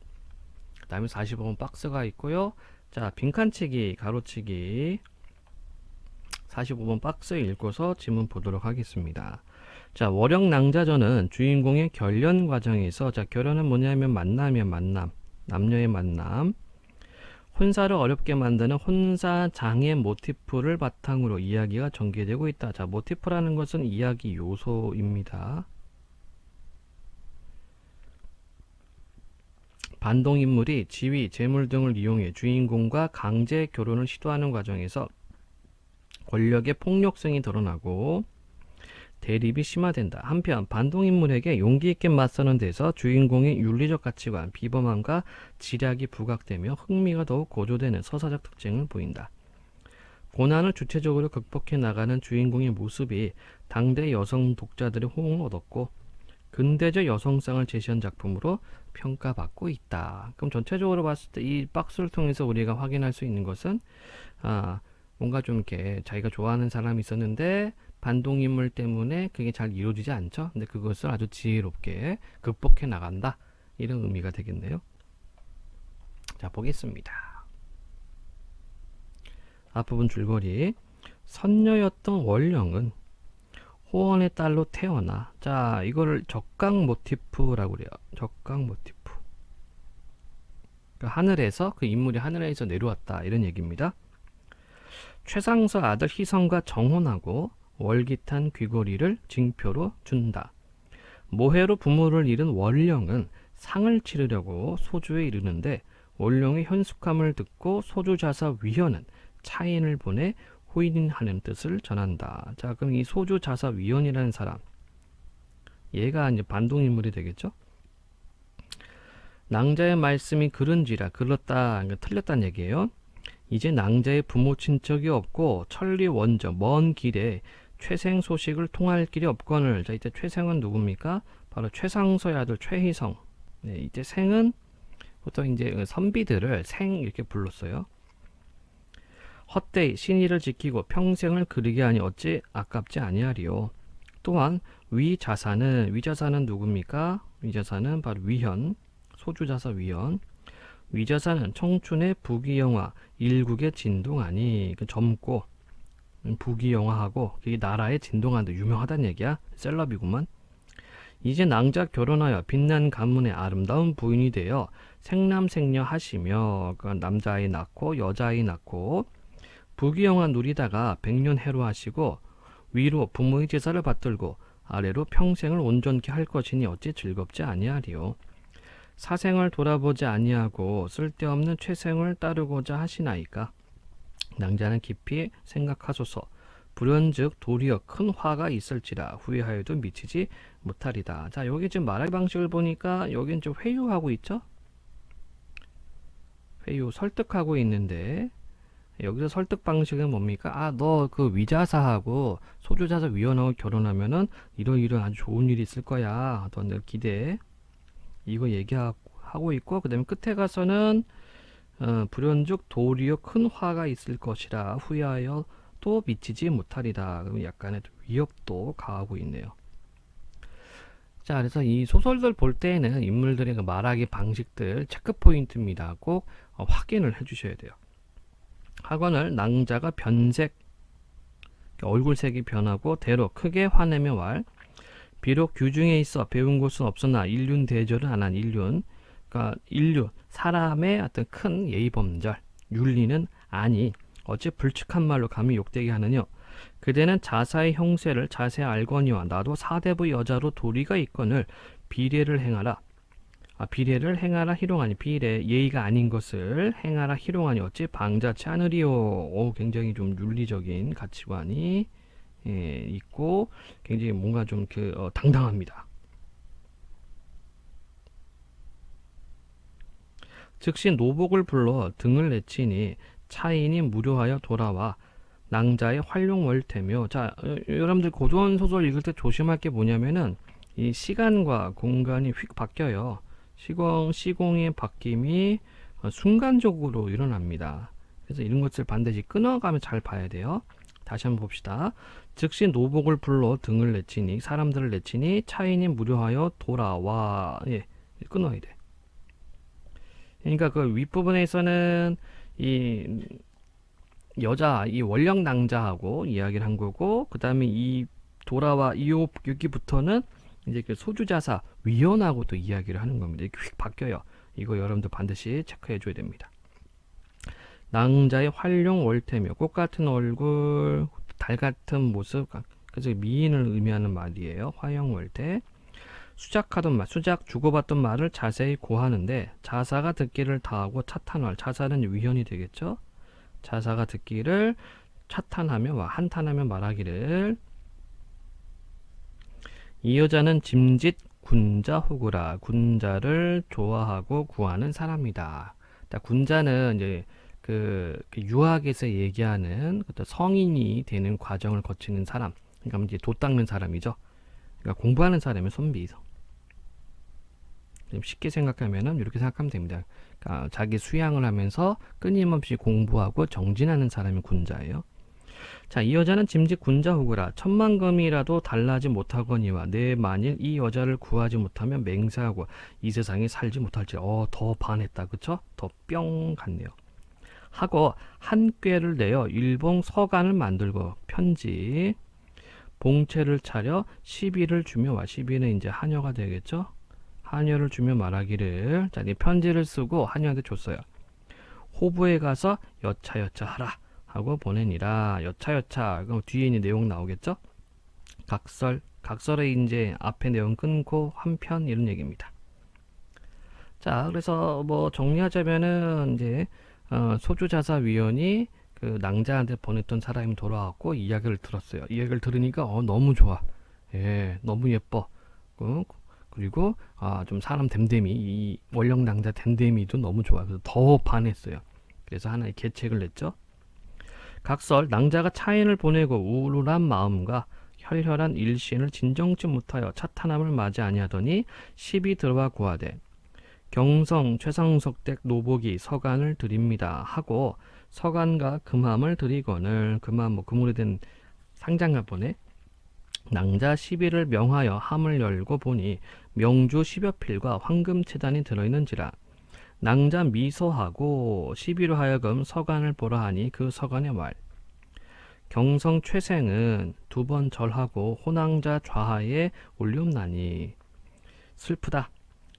그 다음에 45번 박스가 있고요. 자, 빈칸치기, 가로치기 45번 박스 읽고서 지문 보도록 하겠습니다. 자, 월영낭자전은 주인공의 결련 과정에서 자, 결연은 뭐냐면 만남이야, 만남. 남녀의 만남. 혼사를 어렵게 만드는 혼사 장애 모티프를 바탕으로 이야기가 전개되고 있다. 자, 모티프라는 것은 이야기 요소입니다. 반동인물이 지위, 재물 등을 이용해 주인공과 강제 결혼을 시도하는 과정에서 권력의 폭력성이 드러나고 대립이 심화된다. 한편 반동인물에게 용기 있게 맞서는 데서 주인공의 윤리적 가치관, 비범함과 지략이 부각되며 흥미가 더욱 고조되는 서사적 특징을 보인다. 고난을 주체적으로 극복해 나가는 주인공의 모습이 당대 여성 독자들의 호응을 얻었고 근대적 여성상을 제시한 작품으로 평가받고 있다. 그럼 전체적으로 봤을 때 이 박스를 통해서 우리가 확인할 수 있는 것은 뭔가 좀 이렇게 자기가 좋아하는 사람이 있었는데 반동인물 때문에 그게 잘 이루어지지 않죠. 근데 그것을 아주 지혜롭게 극복해 나간다. 이런 의미가 되겠네요. 자, 보겠습니다. 앞부분 줄거리. 선녀였던 월령은 호원의 딸로 태어나. 자, 이거를 적강 모티프라고 그래요. 적강 모티프. 그러니까 하늘에서 그 인물이 하늘에서 내려왔다. 이런 얘기입니다. 최상서 아들 희성과 정혼하고 월기탄 귀걸이를 징표로 준다. 모해로 부모를 잃은 월령은 상을 치르려고 소주에 이르는데 월령의 현숙함을 듣고 소주자사 위원은 차인을 보내 호인하는 뜻을 전한다. 자, 그럼 이 소주자사 위원이라는 사람, 얘가 이제 반동인물이 되겠죠? 낭자의 말씀이 그른지라, 그렇다, 그러니까 틀렸다는 얘기예요. 이제 낭자의 부모 친척이 없고 천리 원저 먼 길에 최생 소식을 통할 길이 없거늘. 자, 이때 최생은 누굽니까? 바로 최상서의 아들 최희성. 네, 이때 생은 보통 이제 선비들을 생 이렇게 불렀어요. 헛되이 신의를 지키고 평생을 그르게 하니 어찌 아깝지 아니하리요. 또한 위자사는 누굽니까? 위자사는 바로 위현, 소주자사 위현. 위자사는 청춘의 부귀영화, 일국의 진동하니. 젊고 부귀영화하고 그게 나라의 진동하는데 유명하다는 얘기야. 셀럽이구만. 이제 낭자 결혼하여 빛난 가문의 아름다운 부인이 되어 생남생녀 하시며, 그러니까 남자아이 낳고 여자아이 낳고 부귀영화 누리다가 백년해로 하시고 위로 부모의 제사를 받들고 아래로 평생을 온전케 할 것이니 어찌 즐겁지 아니하리요. 사생을 돌아보지 아니하고 쓸데없는 최생을 따르고자 하시나이까. 낭자는 깊이 생각하소서. 불현즉 도리어 큰 화가 있을지라 후회하여도 미치지 못하리다. 자, 여기 지금 말하기 방식을 보니까 여긴 좀 회유하고 있죠? 회유, 설득하고 있는데 여기서 설득 방식은 뭡니까? 아, 너 그 위자사하고 소주자사 위원하고 결혼하면은 이런 아주 좋은 일이 있을 거야. 너 기대해. 이거 얘기하고 있고, 그 다음에 끝에 가서는 불현즉 도리어 큰 화가 있을 것이라 후회하여 또 미치지 못하리다. 그럼 약간의 위협도 가하고 있네요. 자, 그래서 이 소설들 볼 때에는 인물들의 그 말하기 방식들 체크 포인트입니다. 꼭 확인을 해주셔야 돼요. 하거늘 낭자가 변색, 얼굴색이 변하고 대로 크게 화내며 왈. 비록 규중에 있어 배운 곳은 없으나 인륜 대절은 안 한 인륜, 그러니까 인륜, 사람의 어떤 큰 예의범절, 윤리는 아니 어찌 불측한 말로 감히 욕되게 하느냐. 그대는 자사의 형세를 자세히 알거니와 나도 사대부 여자로 도리가 있거늘 비례를 행하라. 비례를 행하라 희롱하니, 비례 예의가 아닌 것을 행하라 희롱하니 어찌 방자치 않으리요. 굉장히 좀 윤리적인 가치관이 있고 굉장히 뭔가 좀 당당합니다. 즉시 노복을 불러 등을 내치니 차인이 무료하여 돌아와 낭자의 활용월태며. 자, 여러분들 고전 소설 읽을 때 조심할 게 뭐냐면은 이 시간과 공간이 휙 바뀌어요. 시공의 바뀜이 순간적으로 일어납니다. 그래서 이런 것을 반드시 끊어가며 잘 봐야 돼요. 다시 한번 봅시다. 즉시 노복을 불러 등을 내치니, 사람들을 내치니 차인이 무료하여 돌아와. 끊어야 돼. 그러니까 그 윗부분에서는 이 여자, 이 원령 낭자하고 이야기를 한 거고, 그 다음에 이 돌아와 여기부터는 이제 그 소주자사 위원하고 또 이야기를 하는 겁니다. 이렇게 휙 바뀌어요. 이거 여러분들 반드시 체크해 줘야 됩니다. 낭자의 활용 월태며, 꽃 같은 얼굴, 달 같은 모습, 그래서 미인을 의미하는 말이에요. 화영월태. 수작하던 말, 수작 주고받던 말을 자세히 고하는데 자사가 듣기를 다하고 차탄할, 자사는 위헌이 되겠죠. 자사가 듣기를 차탄하며 한탄하며 말하기를, 이 여자는 짐짓 군자 호구라, 군자를 좋아하고 구하는 사람이다. 군자는 이제 그 유학에서 얘기하는 성인이 되는 과정을 거치는 사람, 그러니까 이제 도 닦는 사람이죠. 그러니까 공부하는 사람의 선비죠. 쉽게 생각하면은 이렇게 생각하면 됩니다. 그러니까 자기 수양을 하면서 끊임없이 공부하고 정진하는 사람이 군자예요. 자, 이 여자는 짐짓 군자 호구라, 천만금이라도 달라지 못하거니와 내 만일 이 여자를 구하지 못하면 맹세하고 이 세상에 살지 못할지. 더 반했다, 그쵸? 더 뿅 갔네요. 하고 한 꾀를 내어 일봉 서간을 만들고 편지 봉채를 차려 시비를 주며 와. 시비는 이제 하녀가 되겠죠? 하녀를 주며 말하기를, 자, 이 편지를 쓰고 하녀한테 줬어요. 호부에 가서 여차여차 하라 하고 보내니라. 여차여차, 그럼 뒤에 있는 내용 나오겠죠? 각설에 이제 앞에 내용 끊고 한편 이런 얘기입니다. 자, 그래서 뭐 정리하자면은 이제 소주자사위원이 그 낭자한테 보냈던 사람이 돌아왔고 이야기를 들었어요. 이야기를 들으니까 너무 좋아. 너무 예뻐. 그리고 좀 사람 됨됨이, 이 원령 낭자 됨됨이도 너무 좋아. 그래서 더 반했어요. 그래서 하나의 계책을 냈죠. 각설 낭자가 차인을 보내고 우울한 마음과 혈혈한 일신을 진정치 못하여 차탄함을 맞이 아니하더니 시비 들어와 고하되 경성 최상석댁 노복이 서간을 드립니다 하고 서간과 금함을 드리거늘 금함 뭐 금으로 된 상장가 보네. 낭자 시비를 명하여 함을 열고 보니 명주 10여 필과 황금체단이 들어있는지라 낭자 미소하고 시비로 하여금 서간을 보라 하니 그 서간의 말 경성 최생은 두 번 절하고 호낭자 좌하에 올리옵나니 슬프다.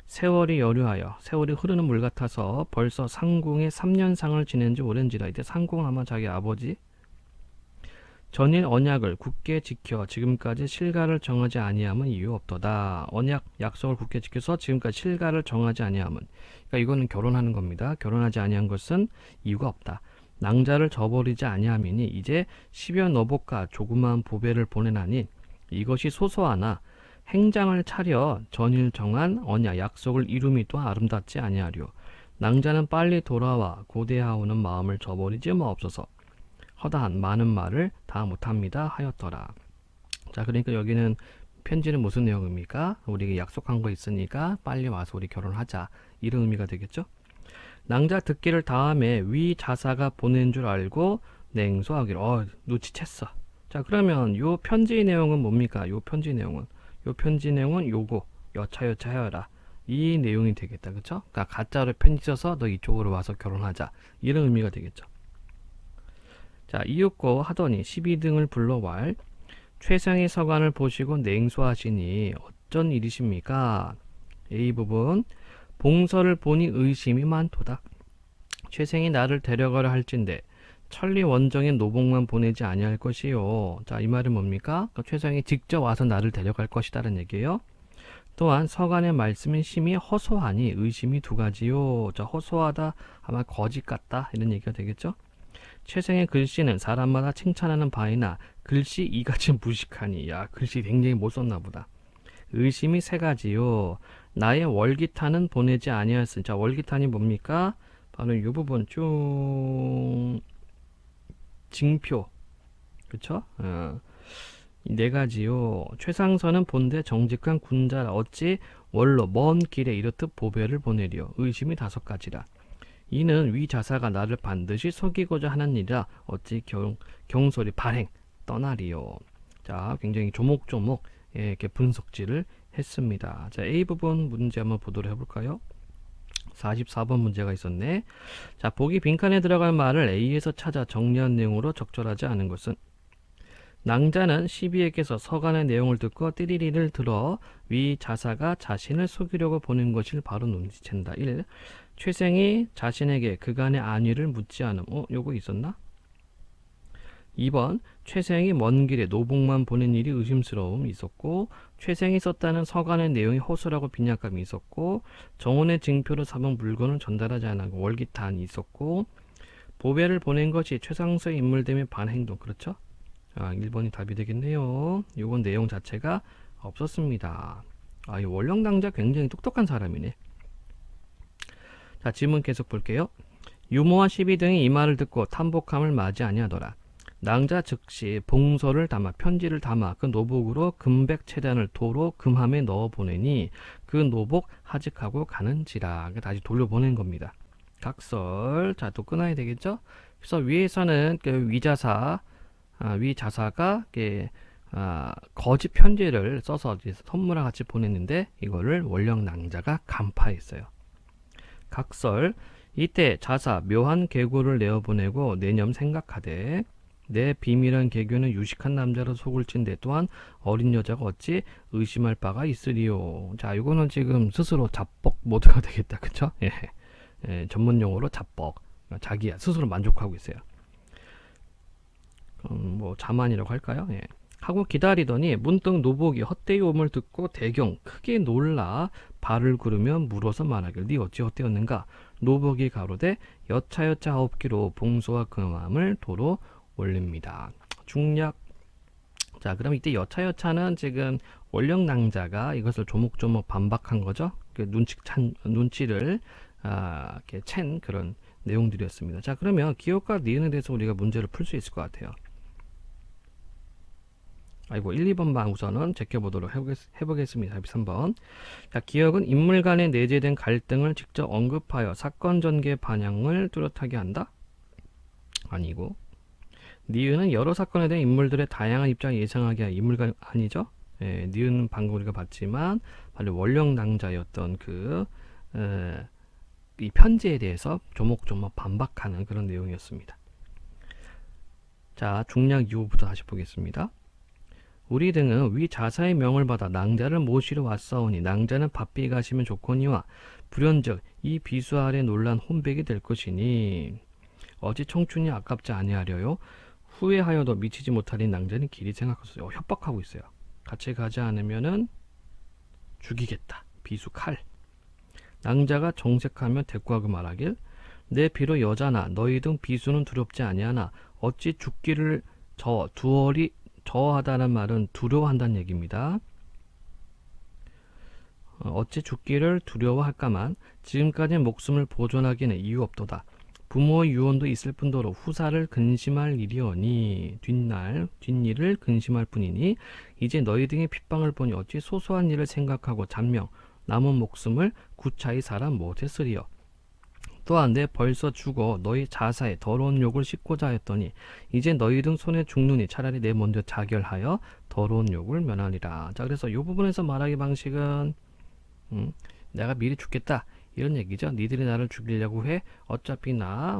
세월이 여류하여 세월이 흐르는 물 같아서 벌써 상궁에 3년상을 지낸 지 오랜지라. 이때 상궁 아마 자기 아버지 전일 언약을 굳게 지켜 지금까지 실가를 정하지 아니함은 이유 없도다. 언약 약속을 굳게 지켜서 지금까지 실가를 정하지 아니함은 그러니까 이거는 결혼하는 겁니다. 결혼하지 아니한 것은 이유가 없다. 낭자를 저버리지 아니함이니 이제 10여 너복과 조그마한 보배를 보내나니 이것이 소소하나 행장을 차려 전일 정한 언약 약속을 이룸이 또 아름답지 아니하려. 낭자는 빨리 돌아와 고대하오는 마음을 저버리지 마옵소서. 허다한 많은 말을 다 못합니다 하였더라. 자, 그러니까 여기는 편지는 무슨 내용입니까? 우리가 약속한 거 있으니까 빨리 와서 우리 결혼하자, 이런 의미가 되겠죠. 낭자 듣기를 다음에 위 자사가 보낸 줄 알고 냉소하기로 눈치챘어. 자, 그러면 요 편지 내용은 뭡니까? 요 편지 내용은 요거 여차여차 하여라, 이 내용이 되겠다. 그쵸? 그러니까 가짜로 편지 써서 너 이쪽으로 와서 결혼하자, 이런 의미가 되겠죠. 자, 이윽고 하더니 12등을 불러왈 최상의 서간을 보시고 냉소하시니 어쩐 일이십니까? A 부분 봉서를 보니 의심이 많도다. 최생이 나를 데려가려 할진대 천리 원정의 노복만 보내지 아니할 것이요. 자, 이 말은 뭡니까? 최상이 직접 와서 나를 데려갈 것이다라는 얘기예요. 또한 서간의 말씀은 심히 허소하니 의심이 두 가지요. 자, 허소하다 아마 거짓 같다, 이런 얘기가 되겠죠. 최생의 글씨는 사람마다 칭찬하는 바이나 글씨 이같이 무식하니. 야, 글씨 굉장히 못 썼나 보다. 의심이 세 가지요. 나의 월기탄은 보내지 아니하였으니. 자, 월기탄이 뭡니까? 바로 이 부분 쭉 징표, 그쵸? 네 가지요. 최상선은 본대 정직한 군자라 어찌 원로 먼 길에 이렇듯 보배를 보내리요. 의심이 5가지라. 이는 위 자사가 나를 반드시 속이고자 하는 일이라 어찌 경솔이 발행 떠나리요. 자, 굉장히 조목조목 이렇게 분석질을 했습니다. 자, A 부분 문제 한번 보도록 해볼까요? 44번 문제가 있었네. 자, 보기 빈칸에 들어갈 말을 A에서 찾아 정리한 내용으로 적절하지 않은 것은 낭자는 시비에게서 서간의 내용을 듣고 띠리리를 들어 위 자사가 자신을 속이려고 보낸 것을 바로 눈치챈다. 1. 최생이 자신에게 그간의 안위를 묻지 않음. 요거 있었나? 2번 최생이 먼 길에 노복만 보낸 일이 의심스러움이 있었고, 최생이 썼다는 서간의 내용이 허술하고 빈약함이 있었고, 정원의 징표로 삼은 물건을 전달하지 않고 월기탄이 있었고, 보배를 보낸 것이 최상서의 인물됨의 반행동. 그렇죠? 1번이 답이 되겠네요. 요건 내용 자체가 없었습니다. 이 원령당자 굉장히 똑똑한 사람이네. 자, 질문 계속 볼게요. 유모와 시비 등이 이 말을 듣고 탐복함을 맞이 아니하더라. 낭자 즉시 봉서를 담아 편지를 담아 그 노복으로 금백 체단을 도로 금함에 넣어 보내니 그 노복 하직하고 가는지라. 다시 돌려보낸 겁니다. 각설. 자, 또 끊어야 되겠죠? 그래서 위에서는 그 위자사가 거짓 편지를 써서 선물과 같이 보냈는데 이거를 원령낭자가 간파했어요. 각설. 이때 자사 묘한 계고를 내어보내고 내념 생각하되 내 비밀한 계교는 유식한 남자로 속을 찐데 또한 어린 여자가 어찌 의심할 바가 있으리요. 자, 이거는 지금 스스로 자뻑 모드가 되겠다. 그쵸? 전문 용어로 자뻑. 자기야 스스로 만족하고 있어요. 뭐 자만이라고 할까요? 하고 기다리더니 문득 노복이 헛되이 옴을 듣고 대경 크게 놀라 발을 구르며 물어서 말하길 네 어찌 헛되었는가. 노복이 가로되 여차여차 하옵기로 봉소와 금함을 도로 올립니다. 중략. 자, 그럼 이때 여차여차는 지금 원령낭자가 이것을 조목조목 반박한 거죠. 그 눈치를 이렇게 챈 그런 내용들이었습니다. 자, 그러면 기억과 니은에 대해서 우리가 문제를 풀 수 있을 것 같아요. 아이고, 1, 2번만 우선은 제껴보도록 해보겠습니다. 3번. 자, 기억은 인물 간에 내재된 갈등을 직접 언급하여 사건 전개 방향을 뚜렷하게 한다? 아니고. 니은은 여러 사건에 대한 인물들의 다양한 입장을 예상하게 한 인물간 아니죠? 예, 니은은 방금 우리가 봤지만 바로 원령낭자였던 이 편지에 대해서 조목조목 반박하는 그런 내용이었습니다. 자, 중량 2호부터 다시 보겠습니다. 우리 등은 위 자사의 명을 받아 낭자를 모시러 왔사오니 낭자는 바삐 가시면 좋거니와 불현즉 이 비수 아래 논란 혼백이 될 것이니 어찌 청춘이 아깝지 아니하려요. 후회하여도 미치지 못하니 낭자는 길이 생각하소서. 협박하고 있어요. 같이 가지 않으면은 죽이겠다. 비수 칼. 낭자가 정색하며 대꾸하고 말하길 내 비로 여자나 너희 등 비수는 두렵지 아니하나 어찌 죽기를 두얼이 저하다는 말은 두려워한다는 얘기입니다. 어찌 죽기를 두려워할까만 지금까지 목숨을 보존하기는 이유 없도다. 부모의 유언도 있을 뿐더러 후사를 근심할 일이오니 뒷일을 근심할 뿐이니 이제 너희 등의 핍박을 보니 어찌 소소한 일을 생각하고 잔명 남은 목숨을 구차히 살아 못했으리요. 또한 내 벌써 죽어 너희 자사에 더러운 욕을 씻고자 했더니 이제 너희 등 손에 죽느니 차라리 내 먼저 자결하여 더러운 욕을 면하리라. 자, 그래서 이 부분에서 말하기 방식은 내가 미리 죽겠다 이런 얘기죠. 니들이 나를 죽이려고 해. 어차피 나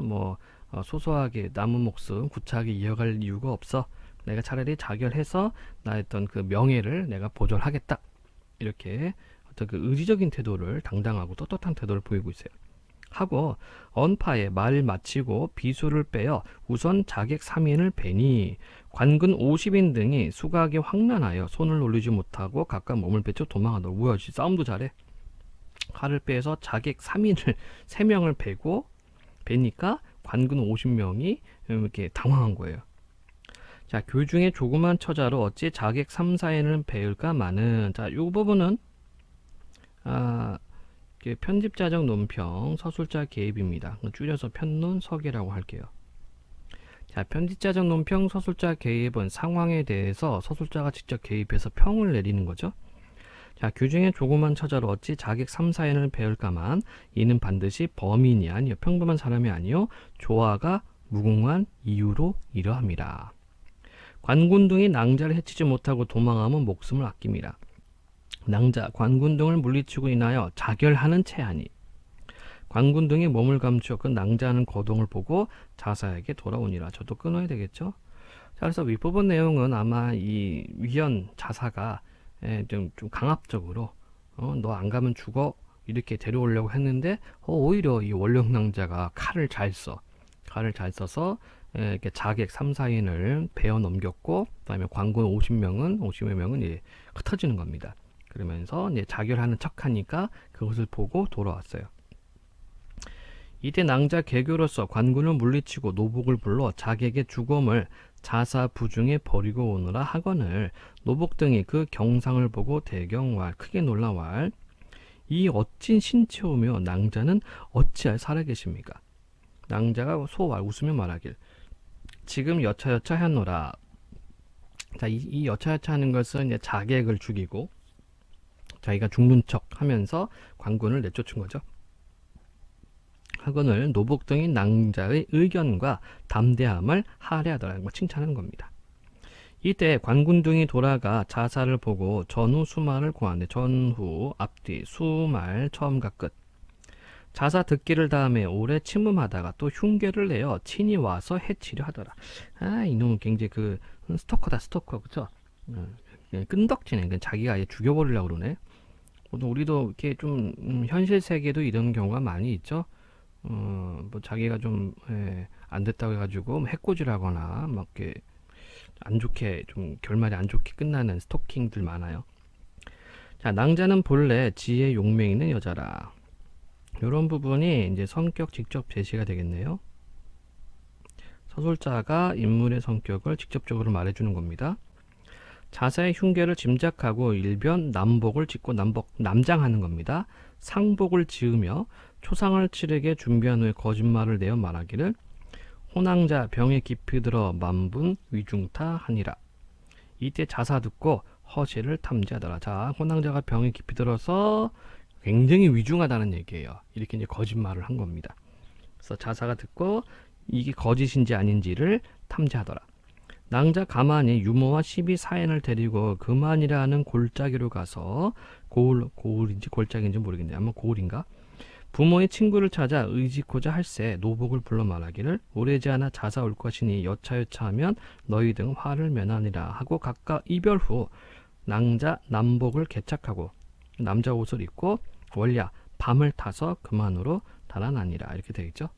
소소하게 남은 목숨 구차하게 이어갈 이유가 없어. 내가 차라리 자결해서 나의 어떤 그 명예를 내가 보존하겠다. 이렇게 어떤 그 의지적인 태도를 당당하고 떳떳한 태도를 보이고 있어요. 하고 언파에 말을 마치고 비수를 빼어 우선 자객 3인을 베니 관근 50인 등이 수각에 황난하여 손을 올리지 못하고 각각 몸을 빼쳐 도망하더라. 뭐야, 싸움도 잘해. 칼을 빼서 자객 3인을 3명을 베니까 관근 50명이 이렇게 당황한 거예요. 자, 교중에 조그만 처자로 어찌 자객 3, 4인을 베을까마는 자, 이 부분은 편집자적 논평 서술자 개입입니다. 줄여서 편논 서계라고 할게요. 자, 편집자적 논평 서술자 개입은 상황에 대해서 서술자가 직접 개입해서 평을 내리는 거죠. 자, 규중에 조그만 처자로 어찌 자객 3, 4인을 배울까만 이는 반드시 범인이 아니요 평범한 사람이 아니요 조화가 무궁한 이유로 이러합니다. 관군등이 낭자를 해치지 못하고 도망하면 목숨을 아낍니다. 낭자, 관군등을 물리치고 인하여 자결하는 채하니 관군등이 몸을 감추어 그 낭자하는 거동을 보고 자사에게 돌아오니라. 저도 끊어야 되겠죠? 자, 그래서 윗부분 내용은 아마 이 위원 자사가 좀 강압적으로 너 안 가면 죽어 이렇게 데려오려고 했는데 오히려 이 원령낭자가 칼을 잘 써서 이렇게 자객 3, 4인을 베어 넘겼고 그다음에 관군 50명은 흩어지는 겁니다. 그러면서 이제 자결하는 척하니까 그것을 보고 돌아왔어요. 이때 낭자 개교로서 관군을 물리치고 노복을 불러 자객의 죽음을 자사 부중에 버리고 오느라 하거늘 노복 등이 그 경상을 보고 대경왈 크게 놀라왈 이 어찐 신체오며 낭자는 어찌할 살아계십니까? 낭자가 소왈 웃으며 말하길 지금 여차여차 하노라. 자, 이 여차여차 하는 것은 이제 자객을 죽이고 자기가 죽는 척 하면서 관군을 내쫓은 거죠. 하거늘 노복 등이 낭자의 의견과 담대함을 할애하더라는 걸 칭찬하는 겁니다. 이때 관군 등이 돌아가 자사를 보고 전후 수말을 고하는데 전후 앞뒤 수말 처음과 끝 자사 듣기를 다음에 오래 침음하다가 또 흉계를 내어 친히 와서 해치려 하더라. 이놈은 굉장히 스토커다 스토커 그쵸? 끈덕지네. 자기가 아예 죽여버리려고 그러네. 우리도 이렇게 좀 현실 세계도 이런 경우가 많이 있죠. 자기가 좀 안 됐다고 해가지고 해코지라거나 막 이렇게 안 좋게 좀 결말이 안 좋게 끝나는 스토킹들 많아요. 자, 낭자는 본래 지혜 용맹 있는 여자라. 이런 부분이 이제 성격 직접 제시가 되겠네요. 서술자가 인물의 성격을 직접적으로 말해주는 겁니다. 자사의 흉계를 짐작하고 일변 남복을 짓고 남장하는 겁니다. 상복을 지으며 초상을 치르게 준비한 후에 거짓말을 내어 말하기를 호낭자 병에 깊이 들어 만분 위중타 하니라. 이때 자사 듣고 허실을 탐지하더라. 자, 호낭자가 병에 깊이 들어서 굉장히 위중하다는 얘기예요. 이렇게 이제 거짓말을 한 겁니다. 그래서 자사가 듣고 이게 거짓인지 아닌지를 탐지하더라. 낭자 가만히 유모와 12사엔을 데리고 금안이라는 골짜기로 가서 고을인지 골짜기인지 모르겠네요. 아마 고을인가? 부모의 친구를 찾아 의지코자 할세 노복을 불러 말하기를 오래지 않아 자사 올 것이니 여차여차하면 너희 등 화를 면하니라 하고 각각 이별 후 낭자 남복을 개착하고 남자 옷을 입고 원랴 밤을 타서 금안으로 달아나니라. 이렇게 되어 있죠.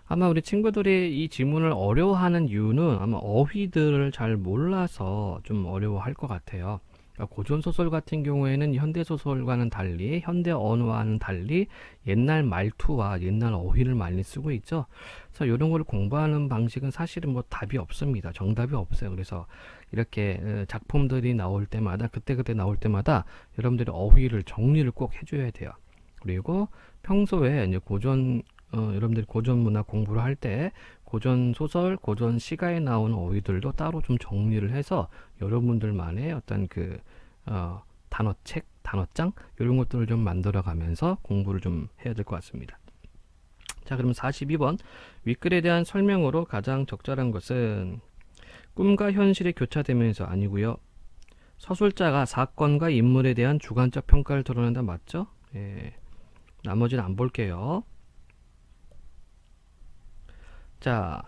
아마 우리 친구들이 이 지문을 어려워하는 이유는 아마 어휘들을 잘 몰라서 좀 어려워할 것 같아요. 그러니까 고전소설 같은 경우에는 현대소설과는 달리, 현대 언어와는 달리 옛날 말투와 옛날 어휘를 많이 쓰고 있죠. 그래서 이런 거를 공부하는 방식은 사실은 뭐 답이 없습니다. 정답이 없어요. 그래서 이렇게 작품들이 나올 때마다, 그때그때 나올 때마다 여러분들이 어휘를 정리를 꼭 해줘야 돼요. 그리고 평소에 이제 여러분들이 고전 문학 공부를 할 때 고전 소설, 고전 시가에 나오는 어휘들도 따로 좀 정리를 해서 여러분들만의 어떤 단어책, 단어장 이런 것들을 좀 만들어 가면서 공부를 좀 해야 될 것 같습니다. 자, 그러면 42번 윗글에 대한 설명으로 가장 적절한 것은 꿈과 현실의 교차되면서 아니고요. 서술자가 사건과 인물에 대한 주관적 평가를 드러낸다. 맞죠? 예. 나머지는 안 볼게요. 자,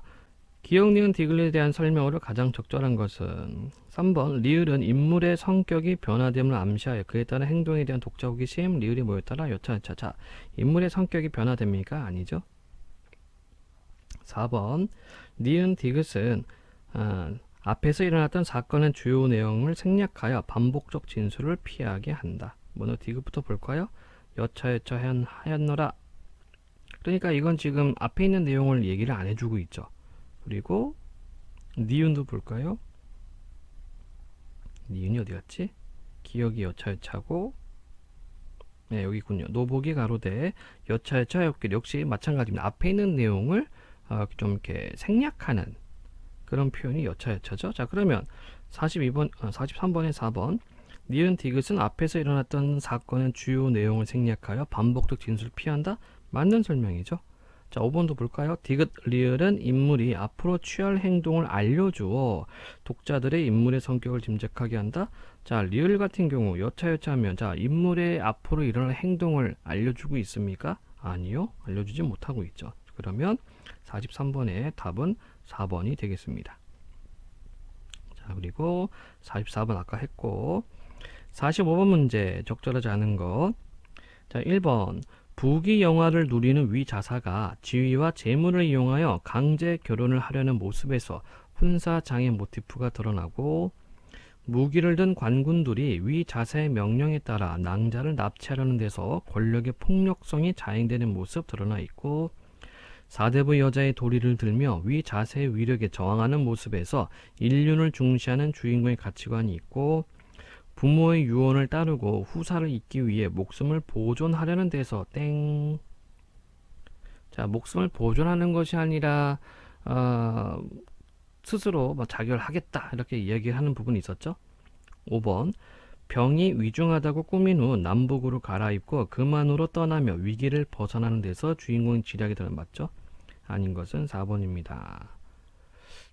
기역, 니은, 디귿에 대한 설명으로 가장 적절한 것은 3번 리을은 인물의 성격이 변화됨을 암시하여 그에 따른 행동에 대한 독자 호기심, 리을이 뭐에 따라 여차여차. 자, 인물의 성격이 변화됩니까? 아니죠. 4번 니은, 디귿은 앞에서 일어났던 사건의 주요 내용을 생략하여 반복적 진술을 피하게 한다. 먼저 디귿부터 볼까요? 여차여차 하였노라. 그러니까 이건 지금 앞에 있는 내용을 얘기를 안 해주고 있죠. 그리고 니은도 볼까요? 니은이 어디 갔지? 기억이 여차여차고, 네, 여기 있군요. 노복이 가로되 여차여차 엽길. 역시 마찬가지입니다. 앞에 있는 내용을 좀 이렇게 생략하는 그런 표현이 여차여차죠. 자, 그러면 43번에 4번 니은 디귿은 앞에서 일어났던 사건의 주요 내용을 생략하여 반복적 진술을 피한다. 맞는 설명이죠. 자, 5번도 볼까요? 디귿 리을은 인물이 앞으로 취할 행동을 알려주어 독자들의 인물의 성격을 짐작하게 한다. 자, 리을 같은 경우 여차여차하면 자, 인물의 앞으로 일어날 행동을 알려주고 있습니까? 아니요. 알려주지 못하고 있죠. 그러면 43번의 답은 4번이 되겠습니다. 자, 그리고 44번 아까 했고 45번 문제 적절하지 않은 것. 자, 1번 부귀 영화를 누리는 위 자사가 지위와 재물을 이용하여 강제 결혼을 하려는 모습에서 훈사장애 모티프가 드러나고 무기를 든 관군들이 위 자사의 명령에 따라 낭자를 납치하려는 데서 권력의 폭력성이 자행되는 모습 드러나 있고 사대부 여자의 도리를 들며 위 자세의 위력에 저항하는 모습에서 인륜을 중시하는 주인공의 가치관이 있고 부모의 유언을 따르고 후사를 잇기 위해 목숨을 보존하려는 데서 땡. 자, 목숨을 보존하는 것이 아니라 스스로 자결하겠다 이렇게 이야기를 하는 부분이 있었죠. 5번 병이 위중하다고 꾸민 후 남북으로 갈아입고 금안으로 떠나며 위기를 벗어나는 데서 주인공의 지략이 드러나. 맞죠? 아닌 것은 4번입니다.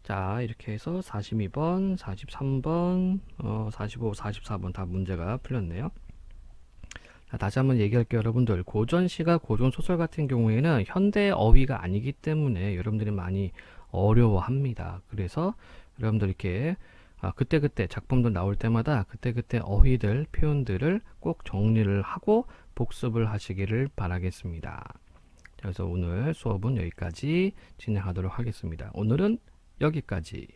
자, 이렇게 해서 42번, 43번, 45, 44번 다 문제가 풀렸네요. 자, 다시 한번 얘기할게요. 여러분들 고전시가 고전소설 같은 경우에는 현대 어휘가 아니기 때문에 여러분들이 많이 어려워합니다. 그래서 여러분들 이렇게 그때그때 작품들 나올 때마다 그때그때 어휘들, 표현들을 꼭 정리를 하고 복습을 하시기를 바라겠습니다. 자, 그래서 오늘 수업은 여기까지 진행하도록 하겠습니다. 오늘은 여기까지.